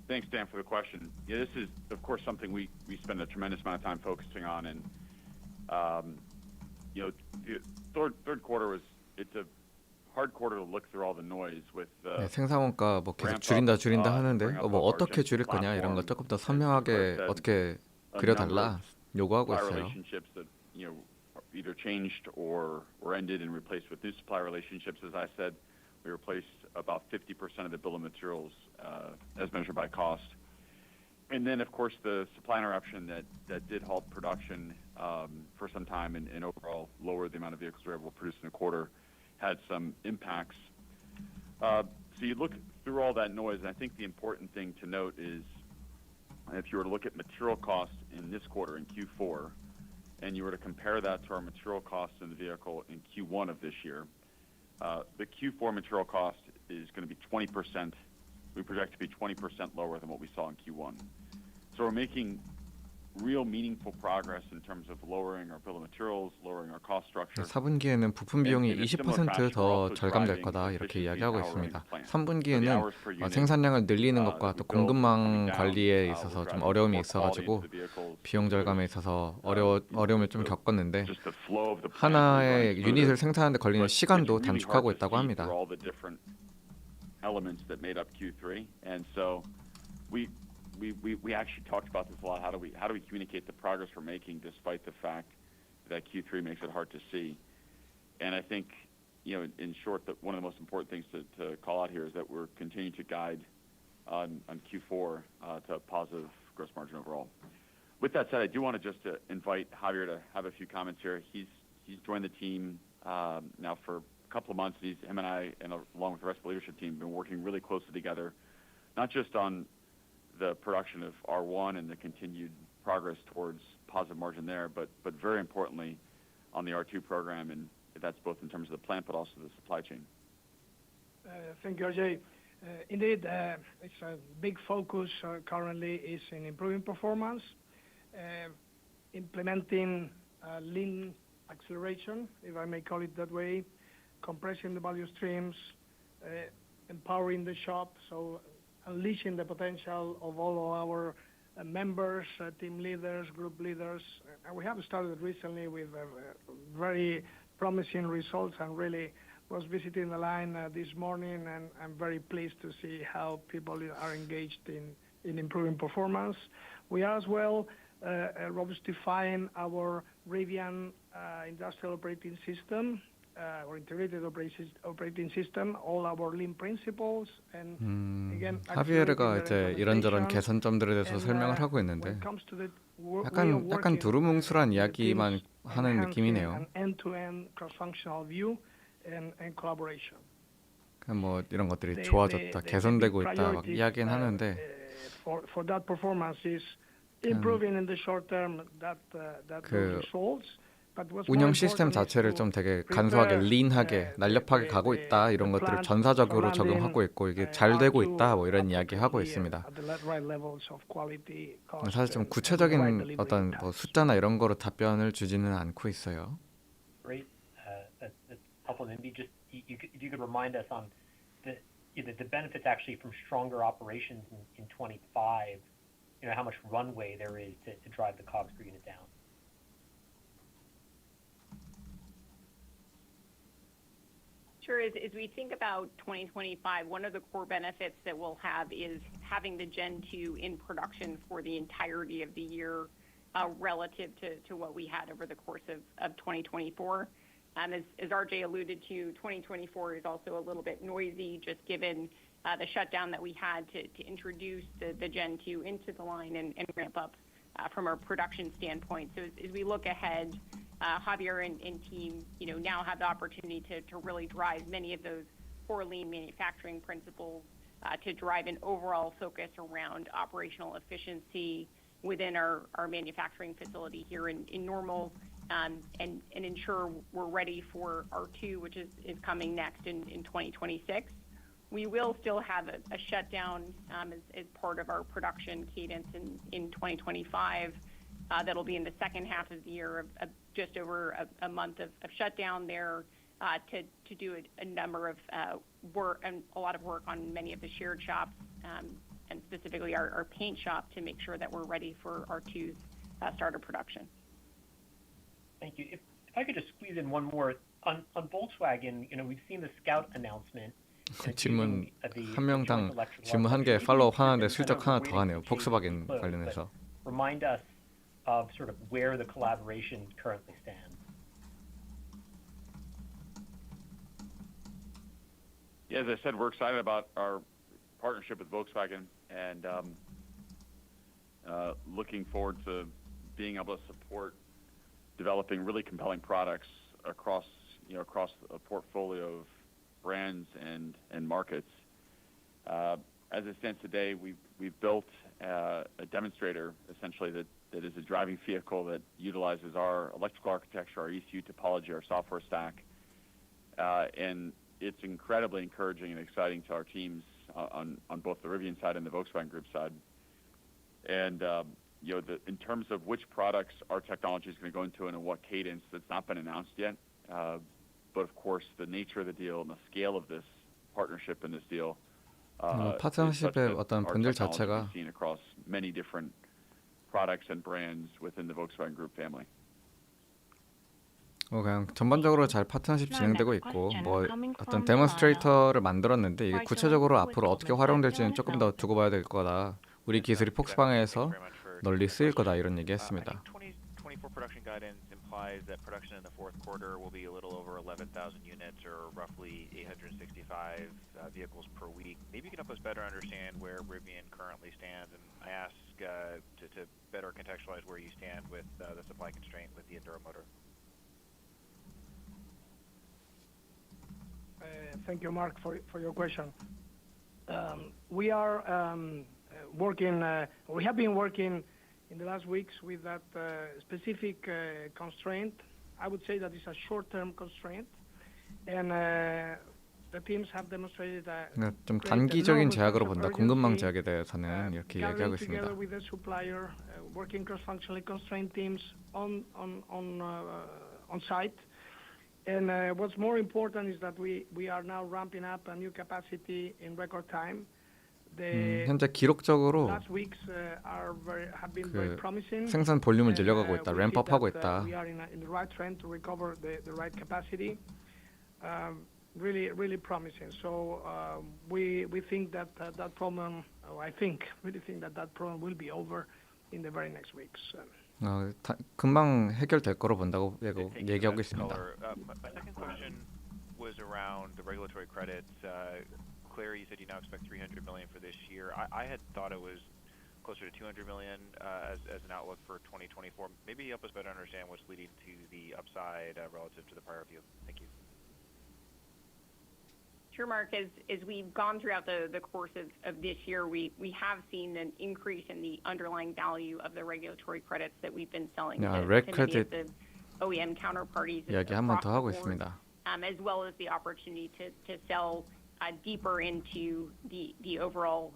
Speaker 4: Thanks, Dan, for the question. Yeah, this is, of course, something we spend a tremendous amount of time focusing on, and the third quarter it's a hard quarter to look through all the noise with.
Speaker 1: 네, 생산원가 뭐 계속 줄인다 하는데 뭐 어떻게 줄일 거냐 이런 거 조금 더 선명하게 어떻게 그려달라 요구하고 있어요.
Speaker 4: relationships that either changed or ended and replaced with new supply relationships. As I said, we replaced about 50% of the bill of materials as measured by cost. And then, of course, the supply interruption that did halt production for some time and overall lowered the amount of vehicles we were able to produce in a quarter had some impacts. So you look through all that noise, and I think the important thing to note is if you were to look at material costs in this quarter, in Q4, and you were to compare that to our material costs in the vehicle in Q1 of this year, the Q4 material cost is going to be 20%. We project to be 20% lower than what we saw in Q1. So we're making real meaningful progress in terms of lowering our bill of materials, lowering our cost structure.
Speaker 1: 4분기에는 부품 비용이 20% 더 절감될 거다 이렇게 이야기하고 있습니다. 3분기에는 생산량을 늘리는 것과 또 공급망 관리에 있어서 좀 어려움이 있어가지고 비용 절감에 있어서 어려움을 좀 겪었는데 하나의 유닛을 생산하는데 걸리는 시간도 단축하고 있다고 합니다.
Speaker 4: We actually talked about this a lot. How do we communicate the progress we're making despite the fact that Q3 makes it hard to see? And I think, in short, that one of the most important things to call out here is that we're continuing to guide on Q4 to a positive gross margin overall. With that said, I do want to just invite Javier to have a few comments here. He's joined the team now for a couple of months. Him and I, and along with the rest of the leadership team, have been working really closely together, not just on the production of R1 and the continued progress towards positive margin there, but very importantly on the R2 program, and that's both in terms of the plant but also the supply chain.
Speaker 9: Thank you, RJ. Indeed, it's a big focus currently is in improving performance, implementing lean acceleration, if I may call it that way, compressing the value streams, empowering the shop, so unleashing the potential of all of our members, team leaders, group leaders. And we have started recently with very promising results, and really was visiting the line this morning, and I'm very pleased to see how people are engaged in improving performance. We are as well robustifying our Rivian industrial operating system, or integrated operating system, all our lean principles, and again,
Speaker 1: 하비에르가 이제 이런저런 개선점들에 대해서 설명을 하고 있는데 약간 두루뭉술한 이야기만 하는 느낌이네요.
Speaker 9: End-to-end cross-functional view and collaboration.
Speaker 1: 뭐 이런 것들이 좋아졌다, 개선되고 있다 막 이야기는 하는데
Speaker 9: for that performance is improving in the short term that results.
Speaker 1: 운영 시스템 자체를 좀 되게 간소하게, 린하게, 날렵하게 가고 있다 이런 것들을 전사적으로 적용하고 있고 이게 잘 되고 있다 뭐 이런 이야기 하고 있습니다. 사실 좀 구체적인 어떤 뭐 숫자나 이런 거로 답변을 주지는 않고 있어요.
Speaker 8: Great, that's helpful. Maybe just if you could remind us on the benefits actually from stronger operations in 25. How much runway there is to drive the COGS per unit down.
Speaker 5: Sure. As we think about 2025, one of the core benefits that we'll have is having the Gen 2 in production for the entirety of the year relative to what we had over the course of 2024. As RJ alluded to, 2024 is also a little bit noisy, just given the shutdown that we had to introduce the Gen 2 into the line and ramp up from a production standpoint. So as we look ahead, Javier and team, now have the opportunity to really drive many of those core lean manufacturing principles to drive an overall focus around operational efficiency within our manufacturing facility here in Normal, and ensure we're ready for R2, which is coming next in 2026. We will still have a shutdown as part of our production cadence in 2025. That'll be in the second half of the year, of just over a month of shutdown there to do a number of work and a lot of work on many of the shared shops, and specifically our paint shop, to make sure that we're ready for R2's start of production.
Speaker 8: Thank you. If I could just squeeze in one more on Volkswagen, we've seen the Scout announcement.
Speaker 1: 질문 한 명당 질문 한 개 팔로우업 하는데 슬쩍 하나 더 하네요. 폭스바겐 관련해서.
Speaker 8: Remind us of sort of where the collaboration currently stands.
Speaker 4: Yeah, as I said, we're excited about our partnership with Volkswagen, and looking forward to being able to support developing really compelling products across a portfolio of brands and markets. As it stands today, we've built a demonstrator essentially that that is a driving vehicle that utilizes our electrical architecture, our ECU topology, our software stack, and it's incredibly encouraging and exciting to our teams on both the Rivian side and the Volkswagen Group side. And in terms of which products our technology is going to go into and in what cadence, that's not been announced yet. But of course, the nature of the deal and the scale of this partnership in this deal
Speaker 1: 파트너십의 어떤 본질 자체가
Speaker 4: seen across many different products and brands within the Volkswagen Group family.
Speaker 1: 그냥 전반적으로 잘 파트너십 진행되고 있고 뭐 어떤 데몬스트레이터를 만들었는데 이게 구체적으로 앞으로 어떻게 활용될지는 조금 더 두고 봐야 될 거다. 우리 기술이 폭스방에서 널리 쓰일 거다 이런 얘기했습니다.
Speaker 10: 2024 production guidance implies that production in the fourth quarter will be a little over 11,000 units or roughly 865 vehicles per week. Maybe you can help us better understand where Rivian currently stands, and I ask to better contextualize where you stand with the supply constraint with the Enduro motor.
Speaker 9: Thank you, Mark, for your question. We are working. We have been working in the last weeks with that specific constraint. I would say that it's a short-term constraint, and the teams have demonstrated
Speaker 1: 좀 단기적인 제약으로 본다. 공급망 제약에 대해서는 이렇게 얘기하고 있습니다.
Speaker 9: Together with the supplier, working cross-functionally constrained teams on site. And what's more important is that we are now ramping up a new capacity in record time.
Speaker 1: 현재 기록적으로
Speaker 9: Last weeks have been very promising.
Speaker 1: 생산 볼륨을 늘려가고 있다, 램프업하고 있다.
Speaker 9: We are in the right trend to recover the right capacity. Really promising. So we think that that problem, I really think that problem will be over in the very next weeks.
Speaker 1: 금방 해결될 거로 본다고 얘기하고 있습니다.
Speaker 10: My second question was around the regulatory credits. Claire, you said you now expect 300 million for this year. I had thought it was closer to 200 million as an outlook for 2024. Maybe help us better understand what's leading to the upside relative to the prior view. Thank you.
Speaker 5: Sure, Mark. As we've gone throughout the course of this year, we have seen an increase in the underlying value of the regulatory credits that we've been selling to many of the OEM counterparties
Speaker 1: 이야기 한 번 더 하고 있습니다.
Speaker 5: as well as the opportunity to sell deeper into the overall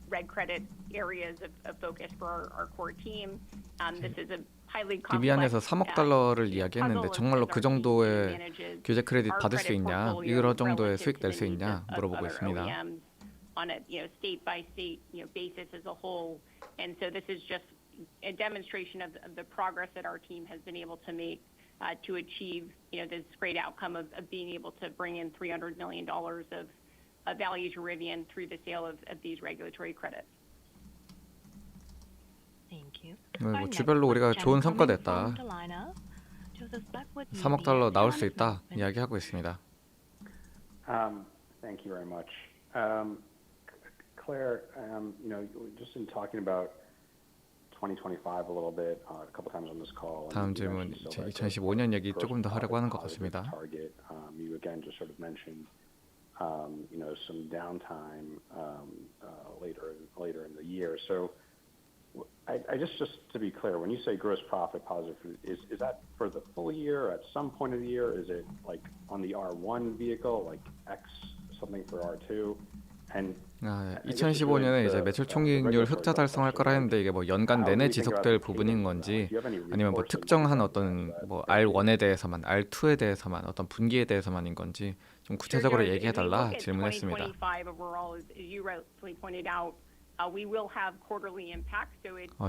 Speaker 5: red credit areas of focus for our core team. This is a highly complex
Speaker 1: 비비안에서 3억 달러를 이야기했는데 정말로 그 정도의 규제 크레딧 받을 수 있냐, 이런 정도의 수익 낼 수 있냐 물어보고 있습니다.
Speaker 5: On a state by state basis as a whole, and so this is just a demonstration of the progress that our team has been able to make to achieve this great outcome of being able to bring in $300 million of value to Rivian through the sale of these regulatory credits.
Speaker 1: 주별로 우리가 좋은 성과 냈다. 3억 달러 나올 수 있다 이야기하고 있습니다.
Speaker 11: Thank you very much. Claire, just in talking about 2025 a little bit, a couple times on this call.
Speaker 1: 다음 질문 2025년 얘기 조금 더 하려고 하는 것 같습니다.
Speaker 11: You again just sort of mentioned, some downtime later in the year. So, I just to be clear, when you say gross profit positive, is that for the full year? At some point of the year, is it like on the R1 vehicle, like X something for R2?
Speaker 1: 2015년에 이제 매출 총이익률 흑자 달성할 거라 했는데 이게 뭐 연간 내내 지속될 부분인 건지 아니면 뭐 특정한 어떤 뭐 R1에 대해서만, R2에 대해서만, 어떤 분기에 대해서만인 건지 좀 구체적으로 얘기해 달라 질문했습니다.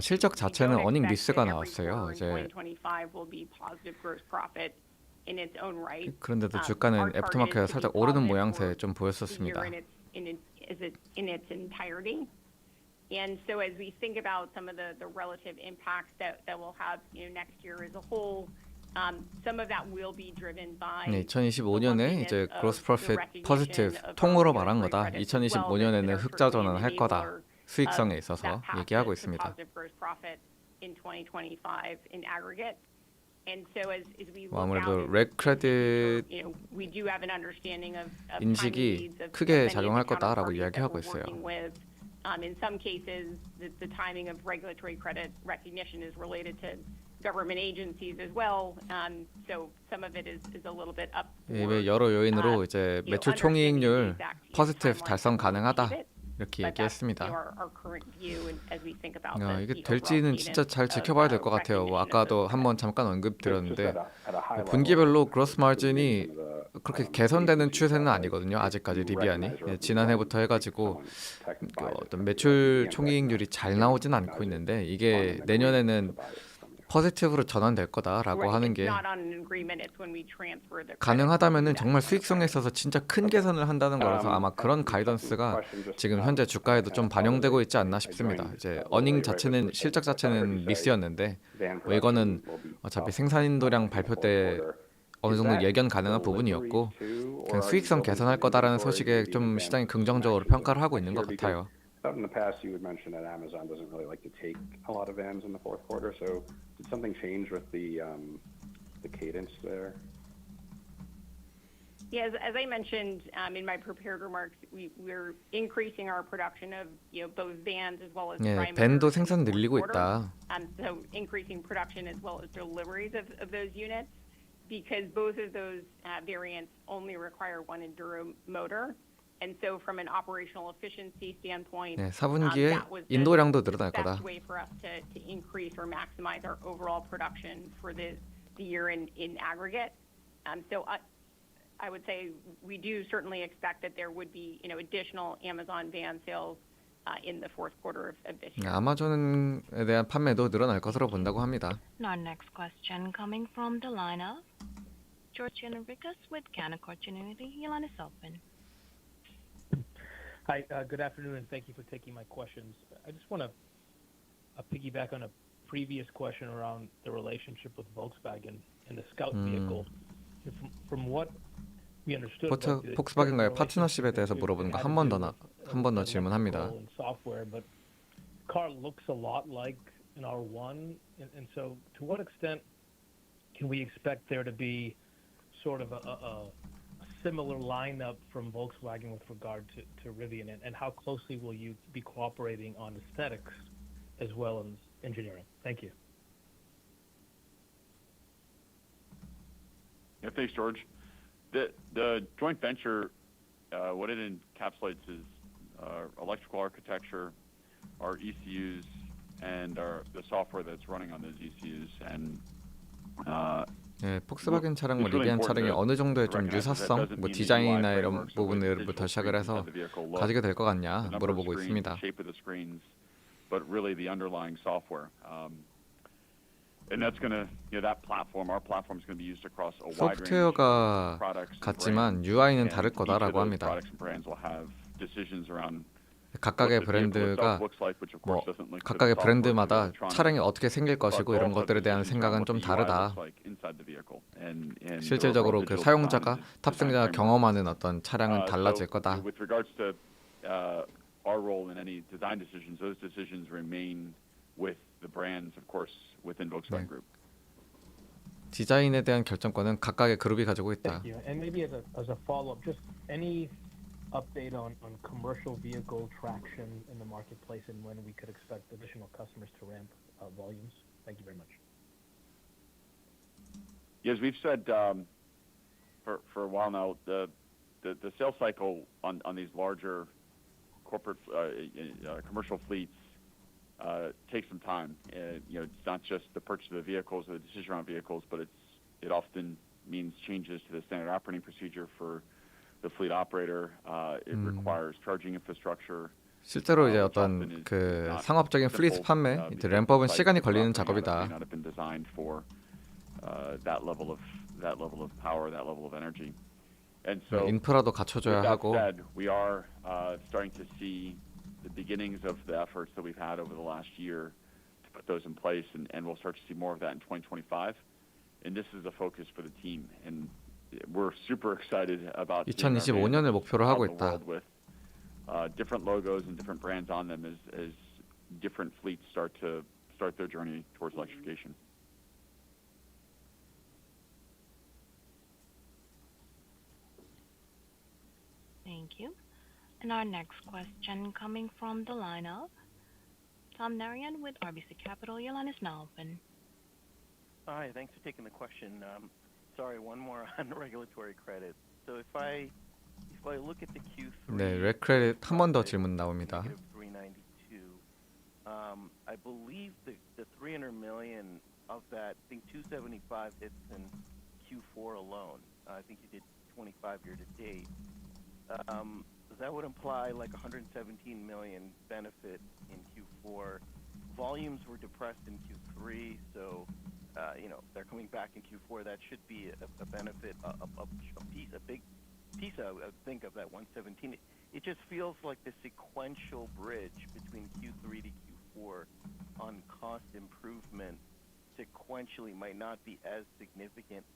Speaker 1: 실적 자체는 어닝 미스가 나왔어요. 이제 그런데도 주가는 애프터마켓에 살짝 오르는 모양새 좀 보였었습니다.
Speaker 5: in its entirety. And so as we think about some of the relative impacts that we'll have next year as a whole, some of that will be driven by
Speaker 1: 2025년에 이제 gross profit positive 통으로 말한 거다. 2025년에는 흑자 전환할 거다. 수익성에 있어서 얘기하고 있습니다. 아무래도 렉 크레딧 인식이 크게 작용할 거다라고 이야기하고 있어요.
Speaker 5: In some cases, the timing of regulatory credit recognition is related to government agencies as well. So some of it is a little bit up.
Speaker 1: 이외 여러 요인으로 이제 매출 총이익률 포지티브 달성 가능하다 이렇게 얘기했습니다. 이게 될지는 진짜 잘 지켜봐야 될 것 같아요. 뭐 아까도 한번 잠깐 언급드렸는데 분기별로 그로스 마진이 그렇게 개선되는 추세는 아니거든요. 아직까지 리비안이 지난해부터 해가지고 어떤 매출 총이익률이 잘 나오진 않고 있는데 이게 내년에는 포지티브로 전환될 거다라고 하는 게 가능하다면은 정말 수익성에 있어서 진짜 큰 개선을 한다는 거라서 아마 그런 가이던스가 지금 현재 주가에도 좀 반영되고 있지 않나 싶습니다. 이제 어닝 자체는 실적 자체는 미스였는데 뭐 이거는 어차피 생산인도량 발표 때 어느 정도 예견 가능한 부분이었고 그냥 수익성 개선할 거다라는 소식에 좀 시장이 긍정적으로 평가를 하고 있는 것 같아요.
Speaker 11: In the past, you would mention that Amazon doesn't really like to take a lot of VAMs in the fourth quarter. So, did something change with the cadence there?
Speaker 5: Yeah, as I mentioned in my prepared remarks, we're increasing our production of both vans as well as
Speaker 1: 밴도 생산 늘리고 있다.
Speaker 5: So increasing production as well as deliveries of those units because both of those variants only require one enduro motor. And so from an operational efficiency standpoint,
Speaker 1: 4분기에 인도량도 늘어날 거다.
Speaker 5: That's the best way for us to increase or maximize our overall production for the year in aggregate. So I would say we do certainly expect that there would be additional Amazon van sales in the fourth quarter of this year.
Speaker 1: 아마존에 대한 판매도 늘어날 것으로 본다고 합니다.
Speaker 2: Our next question coming from the line of George Enriquez with Canaccord Genuity. Your line is open.
Speaker 12: Hi, good afternoon, and thank you for taking my questions. I just want to piggyback on a previous question around the relationship with Volkswagen and the Scout vehicle. From what we understood,
Speaker 1: 폭스바겐과의 파트너십에 대해서 물어보는 거 한 번 더 질문합니다.
Speaker 12: Software, but the car looks a lot like an R1, and so to what extent can we expect there to be sort of a similar lineup from Volkswagen with regard to Rivian, and how closely will you be cooperating on aesthetics as well as engineering? Thank you.
Speaker 4: Yeah, thanks, George. The joint venture, what it encapsulates is our electrical architecture, our ECUs, and the software that's running on those ECUs, and
Speaker 1: 폭스바겐 차량, 리비안 차량이 어느 정도의 좀 유사성, 뭐 디자인이나 이런 부분들부터 시작을 해서 가지게 될 것 같냐 물어보고 있습니다.
Speaker 4: But really the underlying software, and that's going to, that platform, our platform is going to be used across a wide range of products.
Speaker 1: 같지만 UI는 다를 거다라고 합니다. 각각의 브랜드가 뭐 각각의 브랜드마다 차량이 어떻게 생길 것이고 이런 것들에 대한 생각은 좀 다르다. 실질적으로 그 사용자가 탑승자가 경험하는 어떤 차량은 달라질 거다.
Speaker 4: Our role in any design decisions, those decisions remain with the brands, of course, within Volkswagen Group.
Speaker 1: 디자인에 대한 결정권은 각각의 그룹이 가지고 있다.
Speaker 12: Thank you. And maybe as a follow-up, just any update on commercial vehicle traction in the marketplace and when we could expect additional customers to ramp volumes? Thank you very much.
Speaker 4: Yes, we've said for a while now, the sales cycle on these larger corporate commercial fleets takes some time. It's not just the purchase of the vehicles or the decision around vehicles, but it often means changes to the standard operating procedure for the fleet operator. It requires charging infrastructure.
Speaker 1: 실제로 이제 어떤 그 상업적인 플리트 판매, 이제 램프업은 시간이 걸리는 작업이다.
Speaker 4: That level of power, that level of energy. And so,
Speaker 1: 인프라도 갖춰줘야 하고.
Speaker 4: That said, we are starting to see the beginnings of the efforts that we've had over the last year to put those in place, and we'll start to see more of that in 2025. And this is a focus for the team, and we're super excited about
Speaker 1: 2025년을 목표로 하고 있다.
Speaker 4: With different logos and different brands on them as different fleets start their journey towards electrification.
Speaker 2: Thank you. And our next question coming from the line of Tom Narayan with RBC Capital. Your line is now open.
Speaker 13: Hi, thanks for taking the question. Sorry, one more on regulatory credit. So if I look at the Q3,
Speaker 1: 네, 렉크레딧 한 번 더 질문 나옵니다.
Speaker 13: -392. I believe the 300 million of that, I think 275 hits in Q4 alone. I think you did 25 year to date. That would imply like 117 million benefit in Q4. Volumes were depressed in Q3, so they're coming back in Q4. That should be a benefit, a big piece, I would think, of that 117. It just feels like the sequential bridge between Q3 to Q4 on cost improvement sequentially might not be as significant.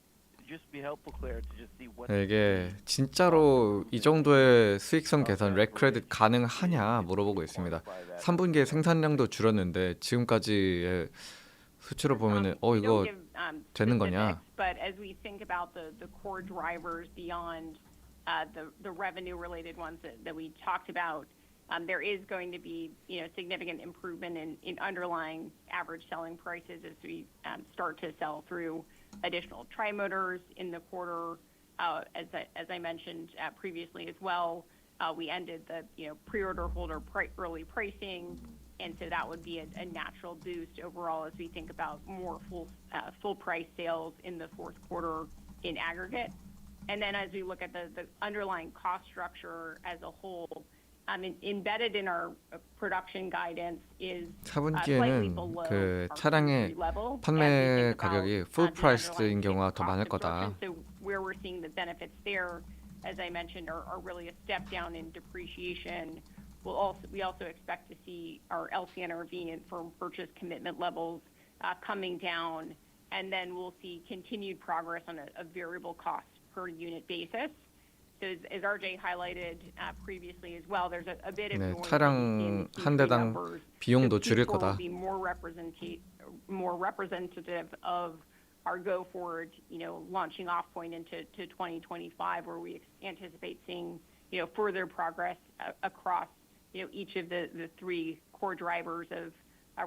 Speaker 13: Just be helpful, Claire, to just see what.
Speaker 1: 이게 진짜로 이 정도의 수익성 개선 렉크레딧 가능하냐 물어보고 있습니다. 3분기에 생산량도 줄었는데 지금까지의 수치로 보면은 이거 되는 거냐?
Speaker 5: But as we think about the core drivers beyond the revenue related ones that we talked about, there is going to be significant improvement in underlying average selling prices as we start to sell through additional tri-motors in the quarter. As I mentioned previously as well, we ended the pre-order holder early pricing, and so that would be a natural boost overall as we think about more full price sales in the fourth quarter in aggregate. And then as we look at the underlying cost structure as a whole, embedded in our production guidance is slightly
Speaker 1: 4분기에는
Speaker 5: below
Speaker 1: 그
Speaker 5: our
Speaker 1: 차량의
Speaker 5: Q3 level.
Speaker 1: 판매 가격이 풀 프라이스인 경우가 더 많을 거다.
Speaker 5: So where we're seeing the benefits there, as I mentioned, are really a step down in depreciation. We also expect to see our LCNRV and firm purchase commitment levels coming down, and then we'll see continued progress on a variable cost per unit basis. So as RJ highlighted previously as well, there's a bit of
Speaker 1: 네,
Speaker 5: noise
Speaker 1: 차량
Speaker 5: in
Speaker 1: 한
Speaker 5: Q3
Speaker 1: 대당
Speaker 5: numbers.
Speaker 1: 비용도
Speaker 5: So
Speaker 1: 줄일
Speaker 5: Q4
Speaker 1: 거다.
Speaker 5: will be more representative of our go forward, launching off point into 2025, where we anticipate seeing further progress across each of the three core drivers of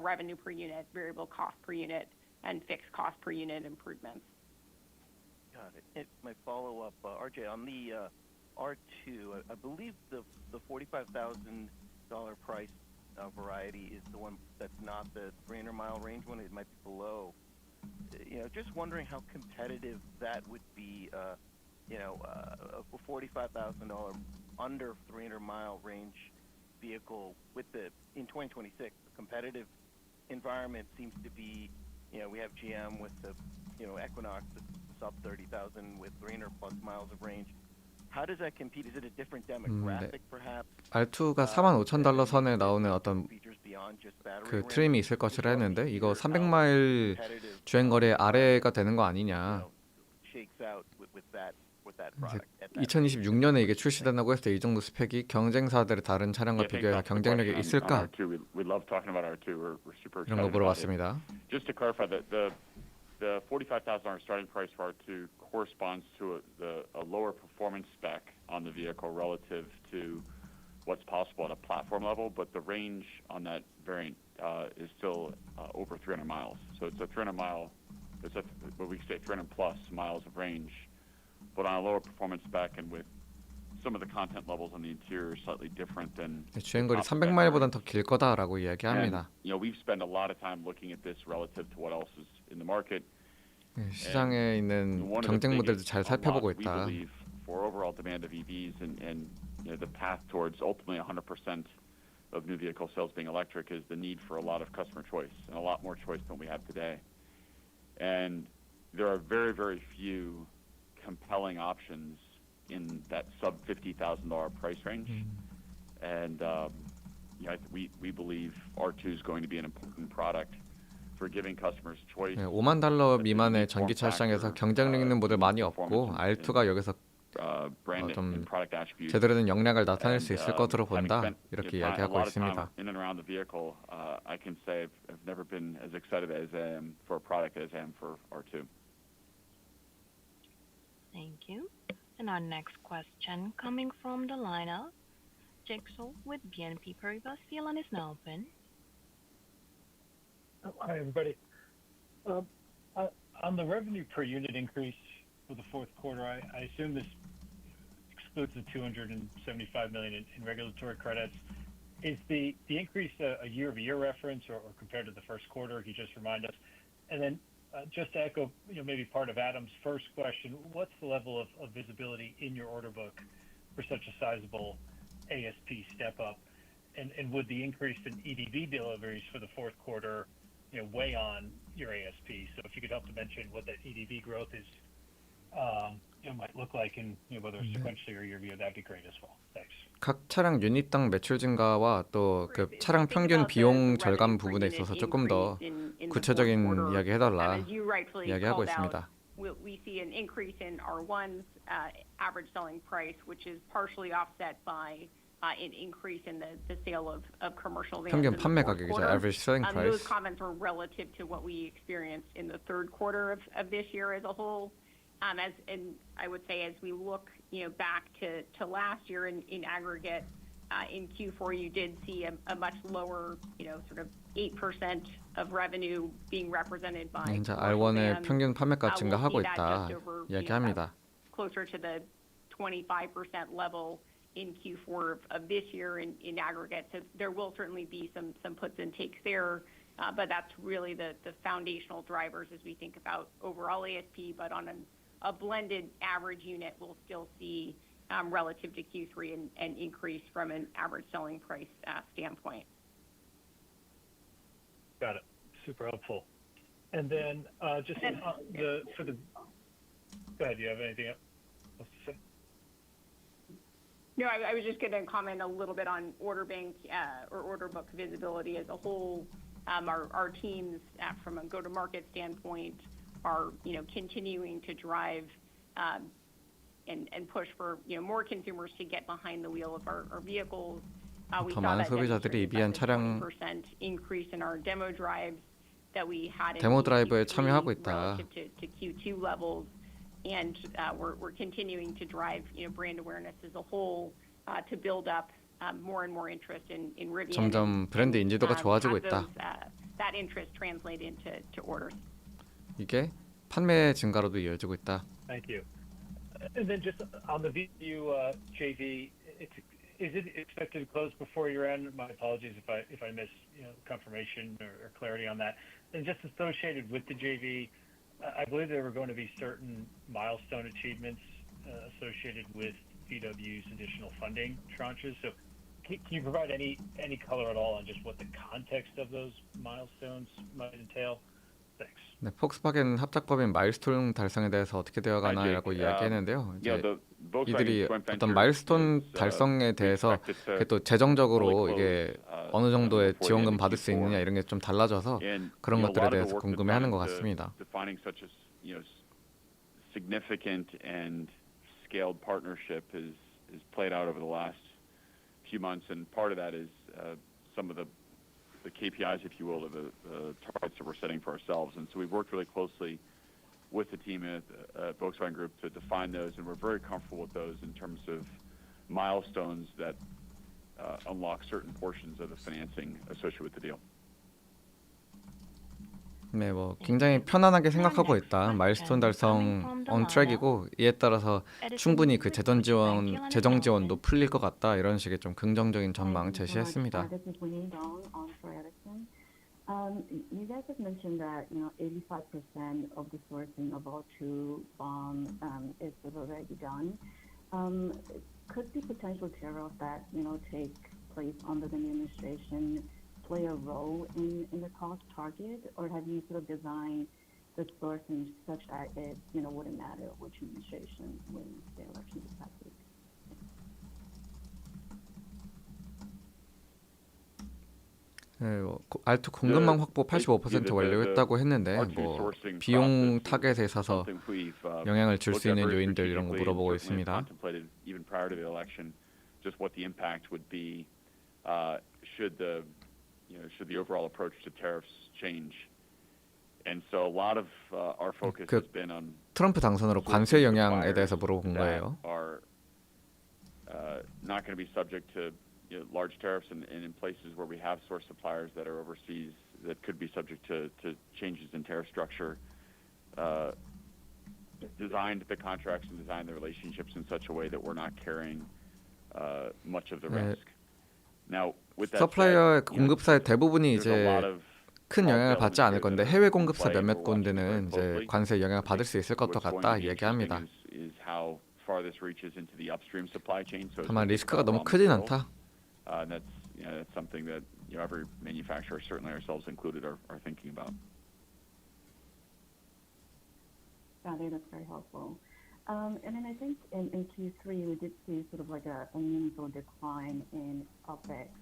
Speaker 5: revenue per unit, variable cost per unit, and fixed cost per unit improvements.
Speaker 13: Got it. My follow-up, RJ, on the R2, I believe the $45,000 price variety is the one that's not the 300-mile range one. It might be below. Just wondering how competitive that would be. A $45,000 under 300-mile range vehicle in 2026. The competitive environment seems to be, we have GM with the Equinox sub 30,000 with 300 plus miles of range. How does that compete? Is it a different demographic perhaps?
Speaker 1: R2가 $45,000 선에 나오는 어떤 그 트림이 있을 것이라 했는데 이거 300마일 주행거리 아래가 되는 거 아니냐. 2026년에 이게 출시된다고 했을 때 이 정도 스펙이 경쟁사들의 다른 차량과 비교해서 경쟁력이 있을까? 이런 거 물어봤습니다.
Speaker 4: Just to clarify, the $45,000 starting price for R2 corresponds to a lower performance spec on the vehicle relative to what's possible at a platform level, but the range on that variant is still over 300 miles. So it's a 300 mile, what we say 300 plus miles of range, but on a lower performance spec and with some of the content levels on the interior slightly different than.
Speaker 1: 주행거리 300마일보단 더 길 거다라고 이야기합니다.
Speaker 4: We've spent a lot of time looking at this relative to what else is in the market.
Speaker 1: 시장에 있는 경쟁 모델도 잘 살펴보고 있다.
Speaker 4: For overall demand of EVs and the path towards ultimately 100% of new vehicle sales being electric is the need for a lot of customer choice and a lot more choice than we have today. And there are very, very few compelling options in that sub $50,000 price range. And we believe R2 is going to be an important product for giving customers choice.
Speaker 1: $50,000 미만의 전기차 시장에서 경쟁력 있는 모델 많이 없고 R2가 여기서 좀 제대로 된 역량을 나타낼 수 있을 것으로 본다. 이렇게 이야기하고 있습니다.
Speaker 4: In and around the vehicle, I can say I've never been as excited as I am for a product as I am for R2.
Speaker 2: Thank you. And our next question coming from the line of Jake Soul with BNP Paribas. The line is now open.
Speaker 14: Hi, everybody. On the revenue per unit increase for the fourth quarter, I assume this excludes the $275 million in regulatory credits. Is the increase a year-over-year reference or compared to the first quarter? Can you just remind us? And then just to echo, maybe part of Adam's first question, what's the level of visibility in your order book for such a sizable ASP step up? And would the increase in EDV deliveries for the fourth quarter weigh on your ASP? So if you could help to mention what that EDV growth is, might look like in whether it's sequentially or year-over-year, that'd be great as well. Thanks.
Speaker 1: 각 차량 유닛당 매출 증가와 또 그 차량 평균 비용 절감 부분에 있어서 조금 더 구체적인 이야기 해달라 이야기하고 있습니다.
Speaker 5: We see an increase in R1's average selling price, which is partially offset by an increase in the sale of commercial vans.
Speaker 1: 평균 판매 가격이죠. Average selling price.
Speaker 5: Those comments were relative to what we experienced in the third quarter of this year as a whole. And I would say as we look back to last year in aggregate, in Q4 you did see a much lower sort of 8% of revenue being represented by
Speaker 1: 이제 R1의 평균 판매가 증가하고 있다 이야기합니다.
Speaker 5: Closer to the 25% level in Q4 of this year in aggregate. So there will certainly be some puts and takes there, but that's really the foundational drivers as we think about overall ASP. But on a blended average unit, we'll still see relative to Q3 an increase from an average selling price standpoint.
Speaker 14: Got it. Super helpful. And then just go ahead. Do you have anything else to say?
Speaker 5: No, I was just going to comment a little bit on order bank or order book visibility as a whole. Our teams, from a go-to-market standpoint, are continuing to drive and push for more consumers to get behind the wheel of our vehicles. We
Speaker 1: 더
Speaker 5: saw
Speaker 1: 많은
Speaker 5: that
Speaker 1: 소비자들이 미안 차량
Speaker 5: 20% increase in our demo drives that we had in
Speaker 1: 데모 드라이브에
Speaker 5: Q3
Speaker 1: 참여하고 있다.
Speaker 5: relative to Q2 levels. And we're continuing to drive brand awareness as a whole to build up more and more interest in Rivian.
Speaker 1: 점점 브랜드 인지도가 좋아지고 있다.
Speaker 5: That interest translate into orders.
Speaker 1: 이게 판매 증가로도 이어지고 있다.
Speaker 14: Thank you. And then just on the VU JV, is it expected to close before year-end? My apologies if I missed confirmation or clarity on that. And just associated with the JV, I believe there were going to be certain milestone achievements associated with VW's additional funding tranches. So can you provide any color at all on just what the context of those milestones might entail? Thanks.
Speaker 1: 네, 폭스바겐 합작법인 마일스톤 달성에 대해서 어떻게 되어가나라고 이야기했는데요. 이제 이들이 어떤 마일스톤 달성에 대해서 또 재정적으로 이게 어느 정도의 지원금 받을 수 있느냐 이런 게 좀 달라져서 그런 것들에 대해서 궁금해하는 것 같습니다.
Speaker 4: Significant and scaled partnership is played out over the last few months, and part of that is some of the KPIs, if you will, of the targets that we're setting for ourselves. And so we've worked really closely with the team at Volkswagen Group to define those, and we're very comfortable with those in terms of milestones that unlock certain portions of the financing associated with the deal.
Speaker 1: 네, 굉장히 편안하게 생각하고 있다. 마일스톤 달성 on track이고 이에 따라서 충분히 그 재정 지원도 풀릴 것 같다. 이런 식의 좀 긍정적인 전망 제시했습니다.
Speaker 15: You guys have mentioned that 85% of the sourcing of R2 is already done. Could the potential tariff that take place under the new administration play a role in the cost target, or have you sort of designed the sourcing such that it wouldn't matter which administration wins the election this past week?
Speaker 1: 네, R2 공급망 확보 85% 완료했다고 했는데 비용 타겟에 있어서 영향을 줄 수 있는 요인들 이런 거 물어보고 있습니다.
Speaker 4: Should the overall approach to tariffs change? And so a lot of our focus has been on
Speaker 1: 트럼프 당선으로 관세 영향에 대해서 물어본 거예요.
Speaker 4: Are not going to be subject to large tariffs in places where we have source suppliers that are overseas that could be subject to changes in tariff structure. Designed the contracts and designed the relationships in such a way that we're not carrying much of the risk. Now, with that
Speaker 1: 서플라이어의
Speaker 4: said,
Speaker 1: 공급사의 대부분이
Speaker 4: there's a lot
Speaker 1: 이제
Speaker 4: of
Speaker 1: 큰 영향을 받지 않을 건데 해외 공급사 몇몇
Speaker 4: 군데는
Speaker 1: 군데는 이제 관세 영향을 받을 수 있을 것도 같다 얘기합니다. 다만 리스크가 너무 크진 않다.
Speaker 4: That's something that every manufacturer, certainly ourselves included, are thinking about.
Speaker 15: Got it. That's very helpful. And then I think in Q3 we did see sort of like a meaningful decline in OpEx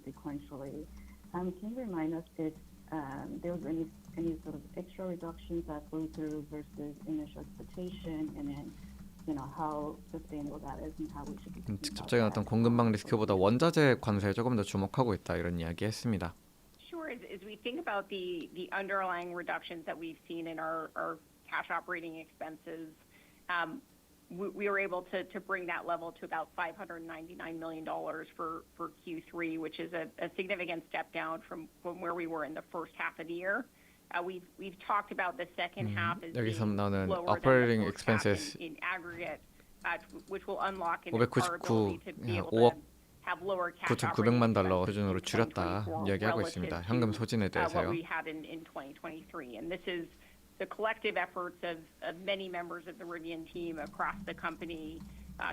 Speaker 15: sequentially. Can you remind us if there was any sort of extra reductions that flew through versus initial expectation, and then how sustainable that is and how we should be thinking about
Speaker 1: 직접적인 어떤 공급망 리스크보다 원자재 관세에 조금 더 주목하고 있다 이런 이야기했습니다.
Speaker 5: Sure. As we think about the underlying reductions that we've seen in our cash operating expenses, we were able to bring that level to about $599 million for Q3, which is a significant step down from where we were in the first half of the year. We've talked about the second half as being
Speaker 1: 여기서 나오는
Speaker 5: lower
Speaker 1: operating
Speaker 5: than the first half
Speaker 1: expenses
Speaker 5: in aggregate, which will unlock our
Speaker 1: 599
Speaker 5: ability to be able
Speaker 1: 5억
Speaker 5: to have lower cash operating
Speaker 1: 9,900만 달러
Speaker 5: expenses
Speaker 1: 수준으로
Speaker 5: in
Speaker 1: 줄였다
Speaker 5: 2024
Speaker 1: 이야기하고
Speaker 5: relative
Speaker 1: 있습니다.
Speaker 5: to
Speaker 1: 현금 소진에
Speaker 5: what
Speaker 1: 대해서요.
Speaker 5: we had in 2023. And this is the collective efforts of many members of the Rivian team across the company,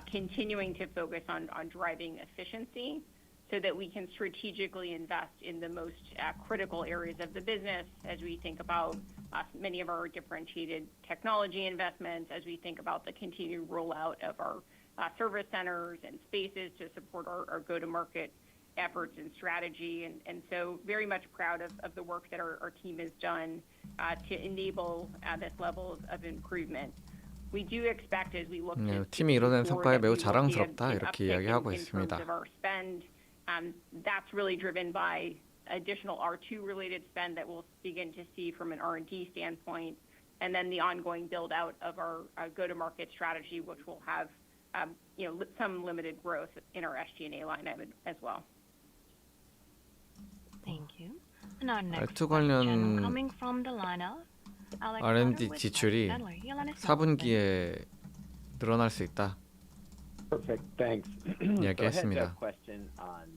Speaker 5: continuing to focus on driving efficiency so that we can strategically invest in the most critical areas of the business as we think about many of our differentiated technology investments, as we think about the continued rollout of our service centers and spaces to support our go-to-market efforts and strategy. And so very much proud of the work that our team has done to enable this level of improvement. We do expect as we look to
Speaker 1: 팀이 이뤄낸 성과에 매우 자랑스럽다 이렇게 이야기하고
Speaker 5: in
Speaker 1: 있습니다.
Speaker 5: terms of our spend. That's really driven by additional R2 related spend that we'll begin to see from an R&D standpoint, and then the ongoing build out of our go-to-market strategy, which will have some limited growth in our SG&A line item as well.
Speaker 2: Thank you. And our next
Speaker 1: R2
Speaker 2: question
Speaker 1: 관련
Speaker 2: coming from the line of Alex
Speaker 1: R&D
Speaker 2: Potter with
Speaker 1: 지출이
Speaker 2: Piper Sandler. Your line is now open.
Speaker 1: 4분기에 늘어날 수 있다
Speaker 16: Perfect. Thanks. So I had a
Speaker 1: 이야기했습니다.
Speaker 16: question on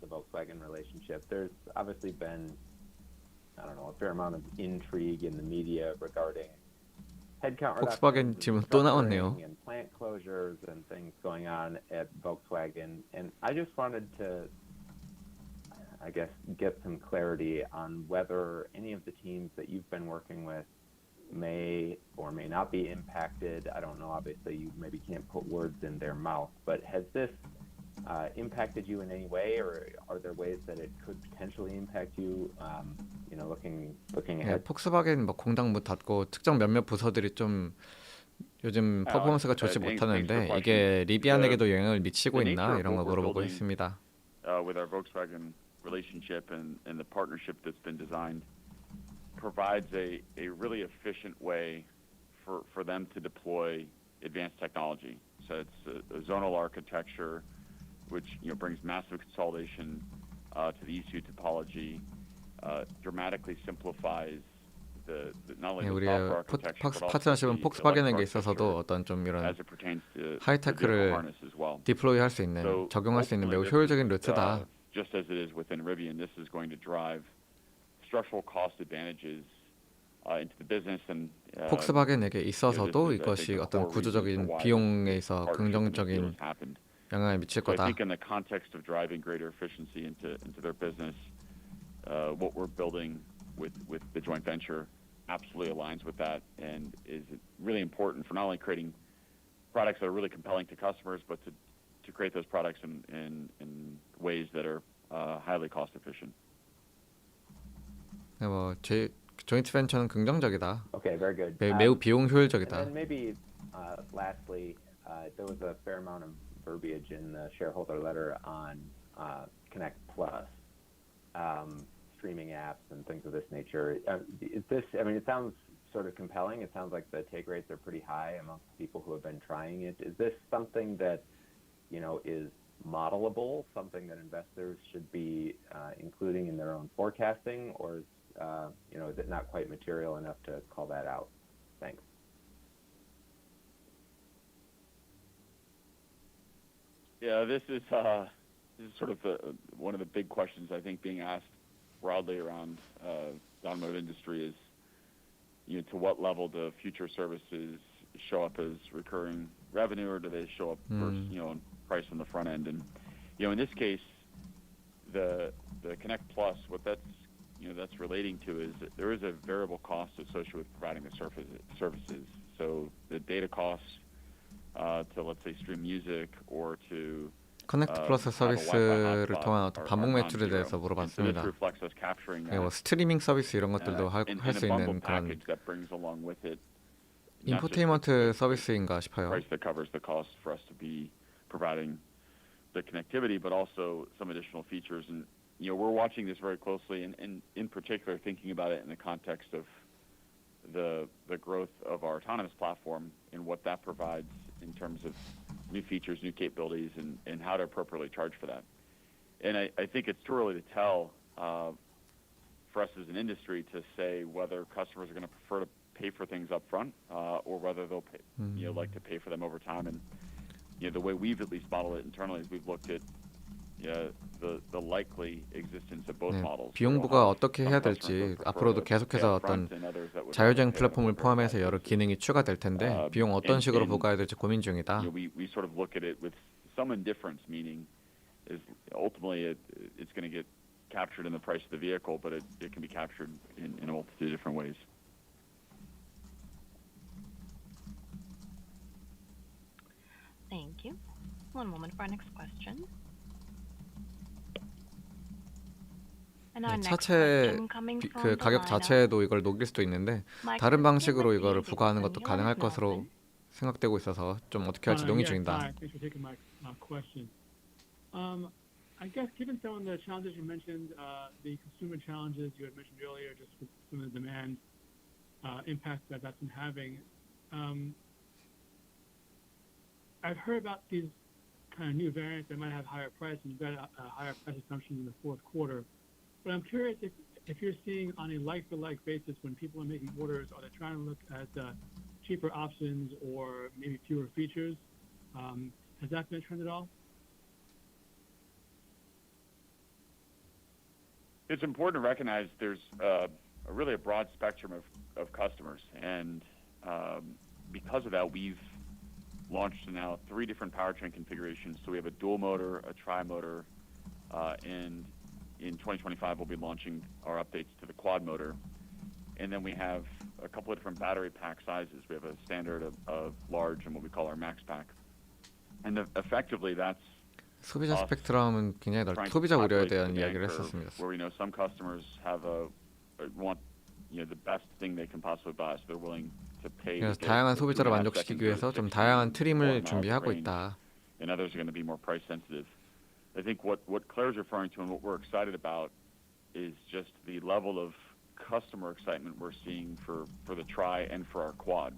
Speaker 16: the Volkswagen relationship. There's obviously been, I don't know, a fair amount of intrigue in the media regarding headcount
Speaker 1: 폭스바겐 질문 또 나왔네요.
Speaker 16: and plant closures and things going on at Volkswagen. And I just wanted to, I guess, get some clarity on whether any of the teams that you've been working with may or may not be impacted. I don't know, obviously you maybe can't put words in their mouth, but has this impacted you in any way, or are there ways that it could potentially impact you, looking ahead?
Speaker 1: 폭스바겐 뭐 공장 문 닫고 특정 몇몇 부서들이 좀 요즘 퍼포먼스가 좋지 못하는데 이게 리비안에게도 영향을 미치고 있나 이런 거 물어보고 있습니다.
Speaker 4: With our Volkswagen relationship and the partnership that's been designed provides a really efficient way for them to deploy advanced technology. So it's a zonal architecture, which brings massive consolidation to the ECU topology, dramatically simplifies the not only the software architecture but also
Speaker 1: 파트너십은
Speaker 4: the
Speaker 1: 폭스바겐에게
Speaker 4: electrical
Speaker 1: 있어서도 어떤 좀 이런
Speaker 4: as it pertains to the vehicle
Speaker 1: 하이테크를
Speaker 4: harness as well.
Speaker 1: 디플로이할 수 있는
Speaker 4: So
Speaker 1: 적용할 수 있는 매우
Speaker 4: ultimately,
Speaker 1: 효율적인
Speaker 4: this is,
Speaker 1: 루트다.
Speaker 4: just as it is within Rivian, this is going to drive structural cost advantages into the business and
Speaker 1: 폭스바겐에게 있어서도 이것이 어떤 구조적인 비용에 있어 긍정적인 영향을 미칠
Speaker 4: So I
Speaker 1: 거다.
Speaker 4: think in the context of driving greater efficiency into their business, what we're building with the joint venture absolutely aligns with that and is really important for not only creating products that are really compelling to customers, but to create those products in ways that are highly cost efficient.
Speaker 1: 뭐 조인트 벤처는 긍정적이다.
Speaker 16: Okay, very good.
Speaker 1: 매우 비용 효율적이다.
Speaker 16: And then maybe lastly, there was a fair amount of verbiage in the shareholder letter on Connect Plus, streaming apps and things of this nature. Is this? I mean, it sounds sort of compelling. It sounds like the take rates are pretty high amongst people who have been trying it. Is this something that is modelable, something that investors should be including in their own forecasting, or is is it not quite material enough to call that out? Thanks.
Speaker 4: Yeah, this is sort of one of the big questions I think being asked broadly around the automotive industry is, to what level do future services show up as recurring revenue, or do they show up first, on price on the front end? And in this case, the Connect Plus, what that's relating to is that there is a variable cost associated with providing the services. So the data costs to, let's say, stream music or to
Speaker 1: 커넥트 플러스 서비스를 통한 어떤 반복 매출에 대해서 물어봤습니다. 스트리밍 서비스 이런 것들도 할 수 있는 그런 인포테인먼트 서비스인가 싶어요.
Speaker 4: The connectivity, but also some additional features. And we're watching this very closely, and in particular thinking about it in the context of the growth of our autonomous platform and what that provides in terms of new features, new capabilities, and how to appropriately charge for that. And I think it's too early to tell for us as an industry to say whether customers are going to prefer to pay for things up front or whether they'll pay, like to pay for them over time. And the way we've at least modeled it internally is we've looked at the likely existence of both models.
Speaker 1: 비용부가 어떻게 해야 될지 앞으로도 계속해서 어떤 자율주행 플랫폼을 포함해서 여러 기능이 추가될 텐데 비용 어떤 식으로 부과해야 될지 고민 중이다.
Speaker 4: We sort of look at it with some indifference, meaning is ultimately it's going to get captured in the price of the vehicle, but it can be captured in a multitude of different ways.
Speaker 2: Thank you. One moment for our next question.
Speaker 1: 차체 그 가격 자체에도 이걸 녹일 수도 있는데 다른 방식으로 이거를 부과하는 것도 가능할 것으로 생각되고 있어서 좀 어떻게 할지 논의 중이다.
Speaker 17: I guess given some of the challenges you mentioned, the consumer challenges you had mentioned earlier, just with some of the demand impact that's been having, I've heard about these kind of new variants that might have higher price, and you've got a higher price assumption in the fourth quarter. But I'm curious if you're seeing on a like-for-like basis when people are making orders, are they trying to look at cheaper options or maybe fewer features? Has that been a trend at all?
Speaker 4: It's important to recognize there's really a broad spectrum of customers, and because of that, we've launched now 3 different powertrain configurations. So we have a dual motor, a tri-motor, and in 2025 we'll be launching our updates to the quad motor. And then we have a couple of different battery pack sizes. We have a standard, of large, and what we call our max pack. And effectively that's
Speaker 1: 소비자 스펙트럼은 굉장히 넓고 소비자 우려에 대한 이야기를 했었습니다.
Speaker 4: Where we know some customers want the best thing they can possibly buy, so they're willing to pay.
Speaker 1: 그래서 다양한 소비자를 만족시키기 위해서 좀 다양한 트림을 준비하고 있다.
Speaker 4: And others are going to be more price sensitive. I think what Claire's referring to and what we're excited about is just the level of customer excitement we're seeing for the Tri and for our Quad.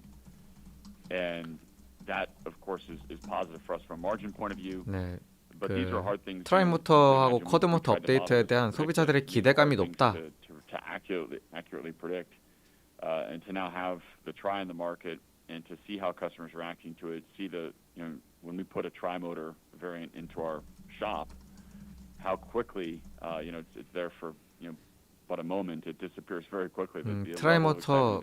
Speaker 4: And that, of course, is positive for us from a margin point of view.
Speaker 1: 네.
Speaker 4: But these are hard things.
Speaker 1: 트라이 모터하고 쿼드 모터 업데이트에 대한 소비자들의 기대감이 높다.
Speaker 4: To accurately predict, and to now have the Tri in the market and to see how customers are reacting to it, see when we put a tri-motor variant into our shop, how quickly it's there for but a moment, it disappears very quickly.
Speaker 1: 트라이 모터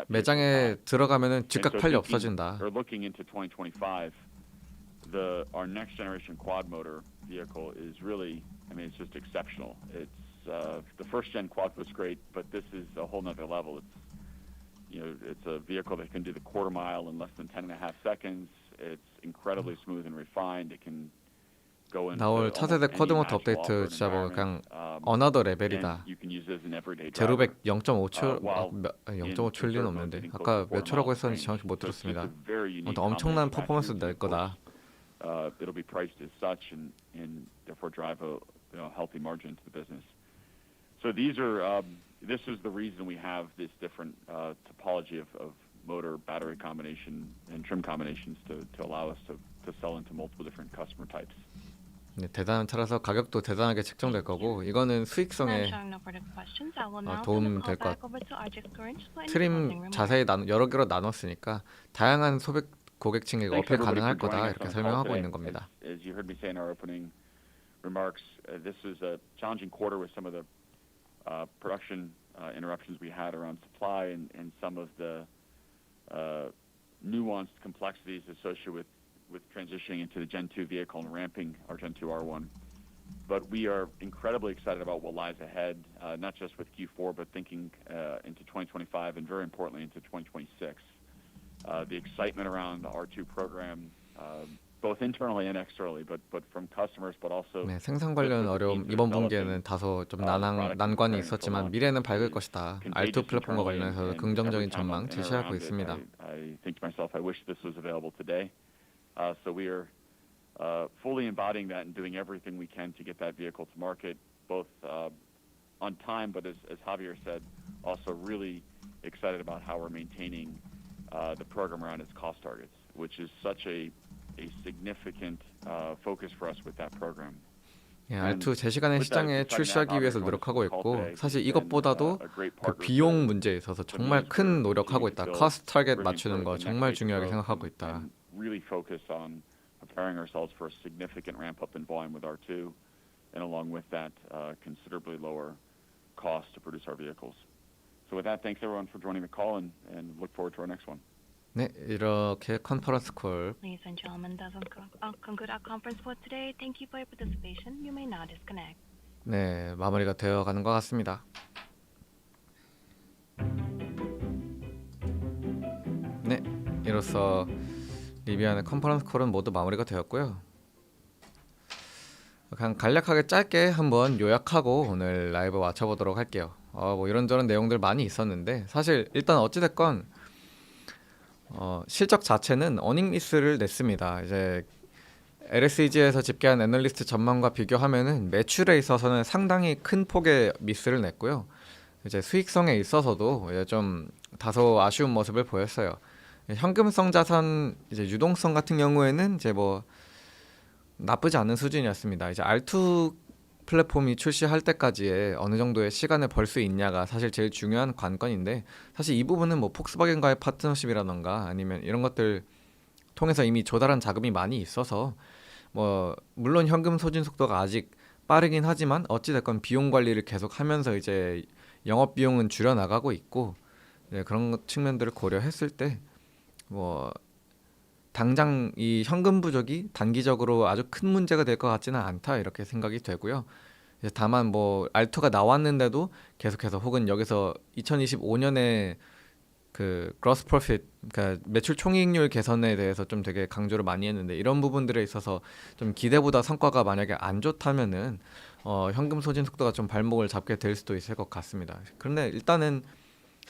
Speaker 1: 매장에 들어가면은 즉각 팔려 없어진다.
Speaker 4: We're looking into 2025. Our next generation quad motor vehicle is really, it's just exceptional. It's the first gen quad was great, but this is a whole nother level. It's a vehicle that can do the quarter mile in less than 10.5 seconds. It's incredibly smooth and refined. It can go into
Speaker 1: 나올 차세대 쿼드 모터 업데이트 진짜 뭐 그냥 어나더 레벨이다. 제로백 0.5초 출 리는 없는데 아까 몇 초라고 했었는지 정확히 못 들었습니다. 아무튼 엄청난 퍼포먼스 낼 거다.
Speaker 4: It'll be priced as such and therefore drive a healthy margin to the business. So this is the reason we have this different topology of motor battery combination and trim combinations to allow us to sell into multiple different customer types.
Speaker 1: 네, 대단한 차라서 가격도 대단하게 책정될 거고 이거는 수익성에 도움 될 것 같아요. 트림 자세히 여러 개로 나눴으니까 다양한 소백 고객층에게 어필 가능할 거다 이렇게 설명하고 있는 겁니다.
Speaker 4: As you heard me say in our opening remarks, this is a challenging quarter with some of the production interruptions we had around supply and some of the nuanced complexities associated with transitioning into the Gen 2 vehicle and ramping our Gen 2 R1. But we are incredibly excited about what lies ahead, not just with Q4, but thinking into 2025 and very importantly into 2026. The excitement around the R2 program, both internally and externally, but from customers, but also.
Speaker 1: 네, 생산 관련 어려움 이번 분기에는 다소 좀 난관이 있었지만 미래는 밝을 것이다. R2 플랫폼과 관련해서 긍정적인 전망 제시하고 있습니다.
Speaker 4: I think to myself, I wish this was available today. So we are fully embodying that and doing everything we can to get that vehicle to market, both on time, but as Javier said, also really excited about how we're maintaining the program around its cost targets, which is such a significant focus for us with that program.
Speaker 1: R2 제 시간에 시장에 출시하기 위해서 노력하고 있고 사실 이것보다도 그 비용 문제에 있어서 정말 큰 노력하고 있다. 커스트 타겟 맞추는 거 정말 중요하게 생각하고 있다.
Speaker 4: Really focus on preparing ourselves for a significant ramp up in volume with R2, and along with that, considerably lower cost to produce our vehicles. So with that, thanks everyone for joining the call, and look forward to our next one.
Speaker 1: 네, 이렇게 컨퍼런스 콜.
Speaker 2: Ladies and gentlemen, that conclude our conference for today. Thank you for your participation. You may now disconnect.
Speaker 1: 네, 마무리가 되어 가는 것 같습니다. 네, 이로써 리비안의 컨퍼런스 콜은 모두 마무리가 되었고요. 그냥 간략하게 짧게 한번 요약하고 오늘 라이브 마쳐보도록 할게요. 뭐 이런저런 내용들 많이 있었는데 사실 일단 어찌됐건 실적 자체는 어닝 미스를 냈습니다. 이제 LSEG에서 집계한 애널리스트 전망과 비교하면은 매출에 있어서는 상당히 큰 폭의 미스를 냈고요. 이제 수익성에 있어서도 이제 좀 다소 아쉬운 모습을 보였어요. 현금성 자산 이제 유동성 같은 경우에는 이제 뭐 나쁘지 않은 수준이었습니다. 이제 R2 플랫폼이 출시할 때까지의 어느 정도의 시간을 벌 수 있냐가 사실 제일 중요한 관건인데 사실 이 부분은 뭐 폭스바겐과의 파트너십이라던가 아니면 이런 것들 통해서 이미 조달한 자금이 많이 있어서 뭐 물론 현금 소진 속도가 아직 빠르긴 하지만 어찌 됐건 비용 관리를 계속 하면서 이제 영업 비용은 줄여 나가고 있고 그런 측면들을 고려했을 때 뭐 당장 이 현금 부족이 단기적으로 아주 큰 문제가 될 것 같지는 않다 이렇게 생각이 되고요. 다만 뭐 R2가 나왔는데도 계속해서 혹은 여기서 2025년에 그 gross profit 그러니까 매출 총이익률 개선에 대해서 좀 되게 강조를 많이 했는데 이런 부분들에 있어서 좀 기대보다 성과가 만약에 안 좋다면은 현금 소진 속도가 좀 발목을 잡게 될 수도 있을 것 같습니다. 그런데 일단은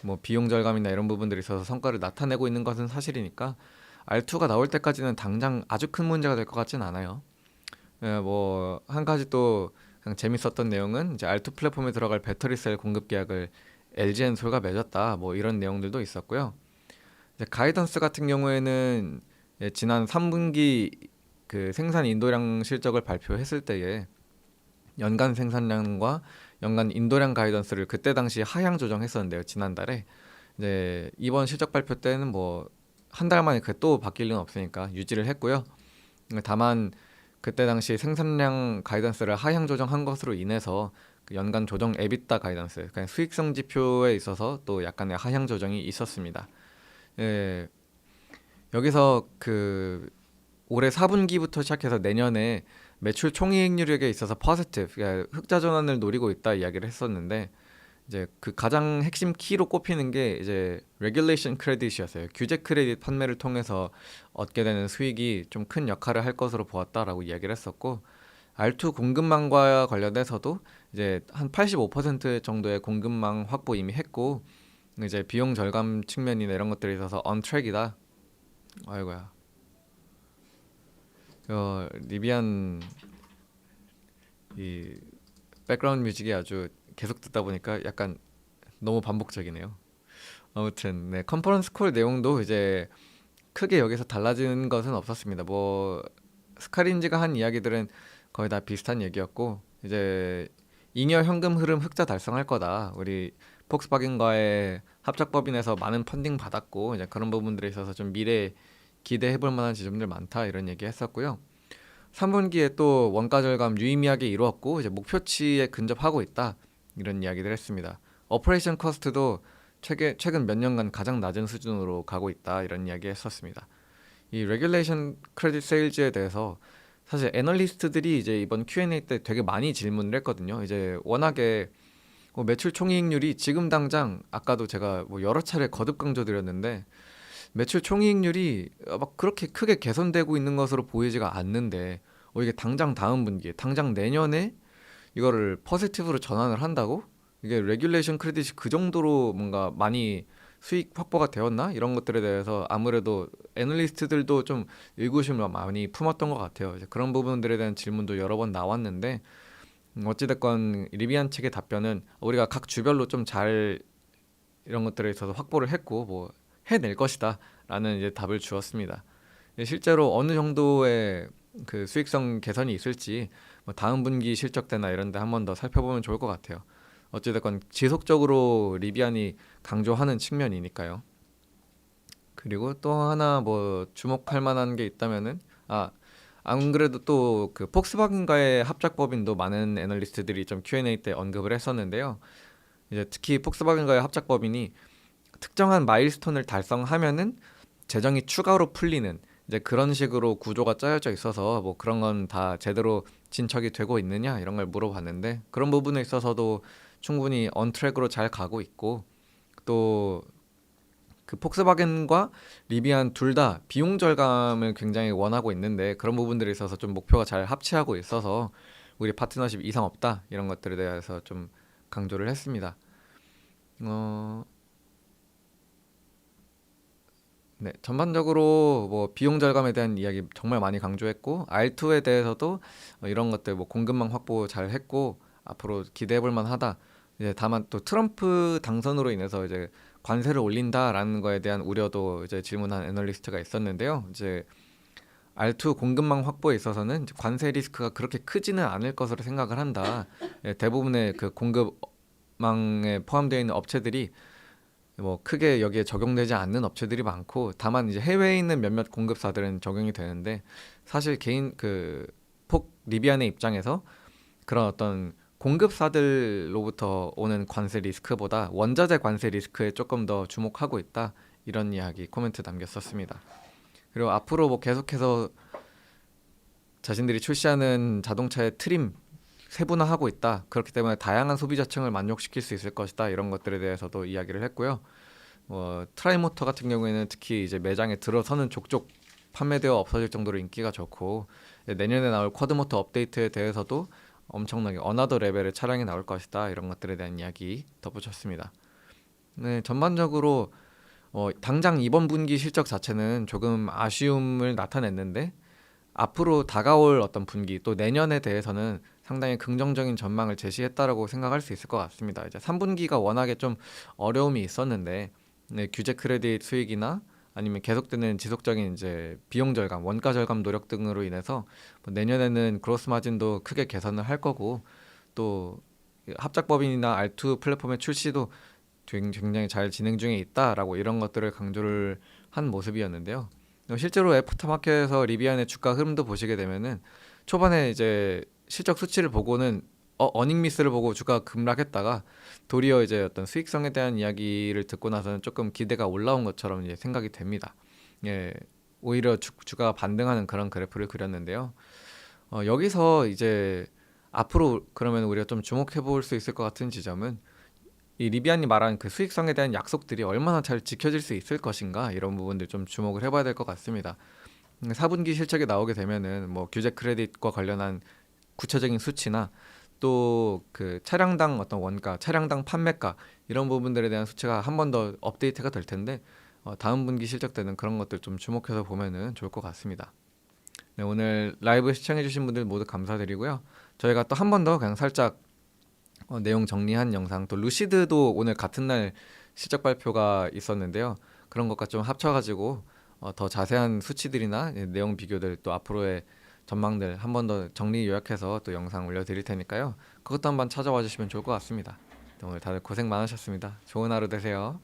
Speaker 1: 뭐 비용 절감이나 이런 부분들이 있어서 성과를 나타내고 있는 것은 사실이니까 R2가 나올 때까지는 당장 아주 큰 문제가 될 것 같진 않아요. 뭐 한 가지 또 그냥 재밌었던 내용은 이제 R2 플랫폼에 들어갈 배터리 셀 공급 계약을 LG엔솔과 맺었다. 뭐 이런 내용들도 있었고요. 이제 가이던스 같은 경우에는 지난 3분기 그 생산 인도량 실적을 발표했을 때에 연간 생산량과 연간 인도량 가이던스를 그때 당시 하향 조정했었는데요. 지난달에 이제 이번 실적 발표 때는 뭐 한 달 만에 그게 또 바뀔 리는 없으니까 유지를 했고요. 다만 그때 당시 생산량 가이던스를 하향 조정한 것으로 인해서 그 연간 조정 에비타 가이던스, 그러니까 수익성 지표에 있어서 또 약간의 하향 조정이 있었습니다. 여기서 그 올해 4분기부터 시작해서 내년에 매출 총이익률에 있어서 포지티브, 그러니까 흑자 전환을 노리고 있다 이야기를 했었는데 이제 그 가장 핵심 키로 꼽히는 게 이제 레귤레이션 크레딧이었어요. 규제 크레딧 판매를 통해서 얻게 되는 수익이 좀 큰 역할을 할 것으로 보았다라고 이야기를 했었고 R2 공급망과 관련해서도 이제 한 85% 정도의 공급망 확보 이미 했고 이제 비용 절감 측면이나 이런 것들에 있어서 on track이다. 아이고야. 리비안 이 백그라운드 뮤직이 아주 계속 듣다 보니까 약간 너무 반복적이네요. 아무튼 네, 컨퍼런스 콜 내용도 이제 크게 여기서 달라진 것은 없었습니다. 뭐 스카린지가 한 이야기들은 거의 다 비슷한 얘기였고 이제 잉여 현금 흐름 흑자 달성할 거다. 우리 폭스바겐과의 합작법인에서 많은 펀딩 받았고 이제 그런 부분들에 있어서 좀 미래 기대해 볼 만한 지점들 많다 이런 얘기 했었고요. 3분기에 또 원가 절감 유의미하게 이루었고 이제 목표치에 근접하고 있다 이런 이야기들 했습니다. 오퍼레이션 커스트도 최근 몇 년간 가장 낮은 수준으로 가고 있다 이런 이야기 했었습니다. 이 레귤레이션 크레딧 세일즈에 대해서 사실 애널리스트들이 이제 이번 Q&A 때 되게 많이 질문을 했거든요. 이제 워낙에 매출 총이익률이 지금 당장 아까도 제가 뭐 여러 차례 거듭 강조드렸는데 매출 총이익률이 막 그렇게 크게 개선되고 있는 것으로 보이지가 않는데 이게 당장 다음 분기에 당장 내년에 이거를 포지티브로 전환을 한다고? 이게 레귤레이션 크레딧이 그 정도로 뭔가 많이 수익 확보가 되었나? 이런 것들에 대해서 아무래도 애널리스트들도 좀 의구심을 많이 품었던 것 같아요. 이제 그런 부분들에 대한 질문도 여러 번 나왔는데 어찌됐건 리비안 측의 답변은 우리가 각 주별로 좀 잘 이런 것들에 있어서 확보를 했고 뭐 해낼 것이다 라는 이제 답을 주었습니다. 실제로 어느 정도의 그 수익성 개선이 있을지 뭐 다음 분기 실적 때나 이런 데 한 번 더 살펴보면 좋을 것 같아요. 어찌됐건 지속적으로 리비안이 강조하는 측면이니까요. 그리고 또 하나 뭐 주목할 만한 게 있다면은 안 그래도 또 그 폭스바겐과의 합작법인도 많은 애널리스트들이 좀 Q&A 때 언급을 했었는데요. 이제 특히 폭스바겐과의 합작법인이 특정한 마일스톤을 달성하면은 재정이 추가로 풀리는 이제 그런 식으로 구조가 짜여져 있어서 뭐 그런 건 다 제대로 진척이 되고 있느냐 이런 걸 물어봤는데 그런 부분에 있어서도 충분히 언트랙으로 잘 가고 있고 또 그 폭스바겐과 리비안 둘 다 비용 절감을 굉장히 원하고 있는데 그런 부분들에 있어서 좀 목표가 잘 합치하고 있어서 우리 파트너십 이상 없다 이런 것들에 대해서 좀 강조를 했습니다. 네, 전반적으로 뭐 비용 절감에 대한 이야기 정말 많이 강조했고 R2에 대해서도 이런 것들 뭐 공급망 확보 잘 했고 앞으로 기대해 볼 만하다. 이제 다만 또 트럼프 당선으로 인해서 이제 관세를 올린다라는 거에 대한 우려도 이제 질문한 애널리스트가 있었는데요. 이제 R2 공급망 확보에 있어서는 이제 관세 리스크가 그렇게 크지는 않을 것으로 생각을 한다. 대부분의 그 공급망에 포함되어 있는 업체들이 뭐 크게 여기에 적용되지 않는 업체들이 많고 다만 이제 해외에 있는 몇몇 공급사들은 적용이 되는데 사실 개인 그 폭 리비안의 입장에서 그런 어떤 공급사들로부터 오는 관세 리스크보다 원자재 관세 리스크에 조금 더 주목하고 있다 이런 이야기 코멘트 남겼었습니다. 그리고 앞으로 뭐 계속해서 자신들이 출시하는 자동차의 트림 세분화하고 있다. 그렇기 때문에 다양한 소비자층을 만족시킬 수 있을 것이다. 이런 것들에 대해서도 이야기를 했고요. 트라이모터 같은 경우에는 특히 이제 매장에 들어서는 족족 판매되어 없어질 정도로 인기가 좋고 내년에 나올 쿼드모터 업데이트에 대해서도 엄청나게 어나더 레벨의 차량이 나올 것이다. 이런 것들에 대한 이야기 덧붙였습니다. 네, 전반적으로 당장 이번 분기 실적 자체는 조금 아쉬움을 나타냈는데 앞으로 다가올 어떤 분기 또 내년에 대해서는 상당히 긍정적인 전망을 제시했다라고 생각할 수 있을 것 같습니다. 이제 3분기가 워낙에 좀 어려움이 있었는데 규제 크레딧 수익이나 아니면 계속되는 지속적인 이제 비용 절감, 원가 절감 노력 등으로 인해서 뭐 내년에는 그로스 마진도 크게 개선을 할 거고 또 합작법인이나 R2 플랫폼의 출시도 굉장히 잘 진행 중에 있다라고 이런 것들을 강조를 한 모습이었는데요. 실제로 애프터마켓에서 리비안의 주가 흐름도 보시게 되면은 초반에 이제 실적 수치를 보고는 어닝 미스를 보고 주가가 급락했다가 도리어 이제 어떤 수익성에 대한 이야기를 듣고 나서는 조금 기대가 올라온 것처럼 이제 생각이 됩니다. 예, 오히려 주가가 반등하는 그런 그래프를 그렸는데요. 여기서 이제 앞으로 그러면 우리가 좀 주목해 볼 수 있을 것 같은 지점은 이 리비안이 말한 그 수익성에 대한 약속들이 얼마나 잘 지켜질 수 있을 것인가 이런 부분들 좀 주목을 해봐야 될 것 같습니다. 4분기 실적이 나오게 되면은 뭐 규제 크레딧과 관련한 구체적인 수치나 또 그 차량당 어떤 원가, 차량당 판매가 이런 부분들에 대한 수치가 한 번 더 업데이트가 될 텐데 다음 분기 실적 때는 그런 것들 좀 주목해서 보면은 좋을 것 같습니다. 네, 오늘 라이브 시청해주신 분들 모두 감사드리고요. 저희가 또 한 번 더 그냥 살짝 내용 정리한 영상, 또 루시드도 오늘 같은 날 실적 발표가 있었는데요. 그런 것과 좀 합쳐가지고 더 자세한 수치들이나 내용 비교들, 또 앞으로의 전망들 한 번 더 정리 요약해서 또 영상 올려드릴 테니까요. 그것도 한번 찾아와 주시면 좋을 것 같습니다. 오늘 다들 고생 많으셨습니다. 좋은 하루 되세요.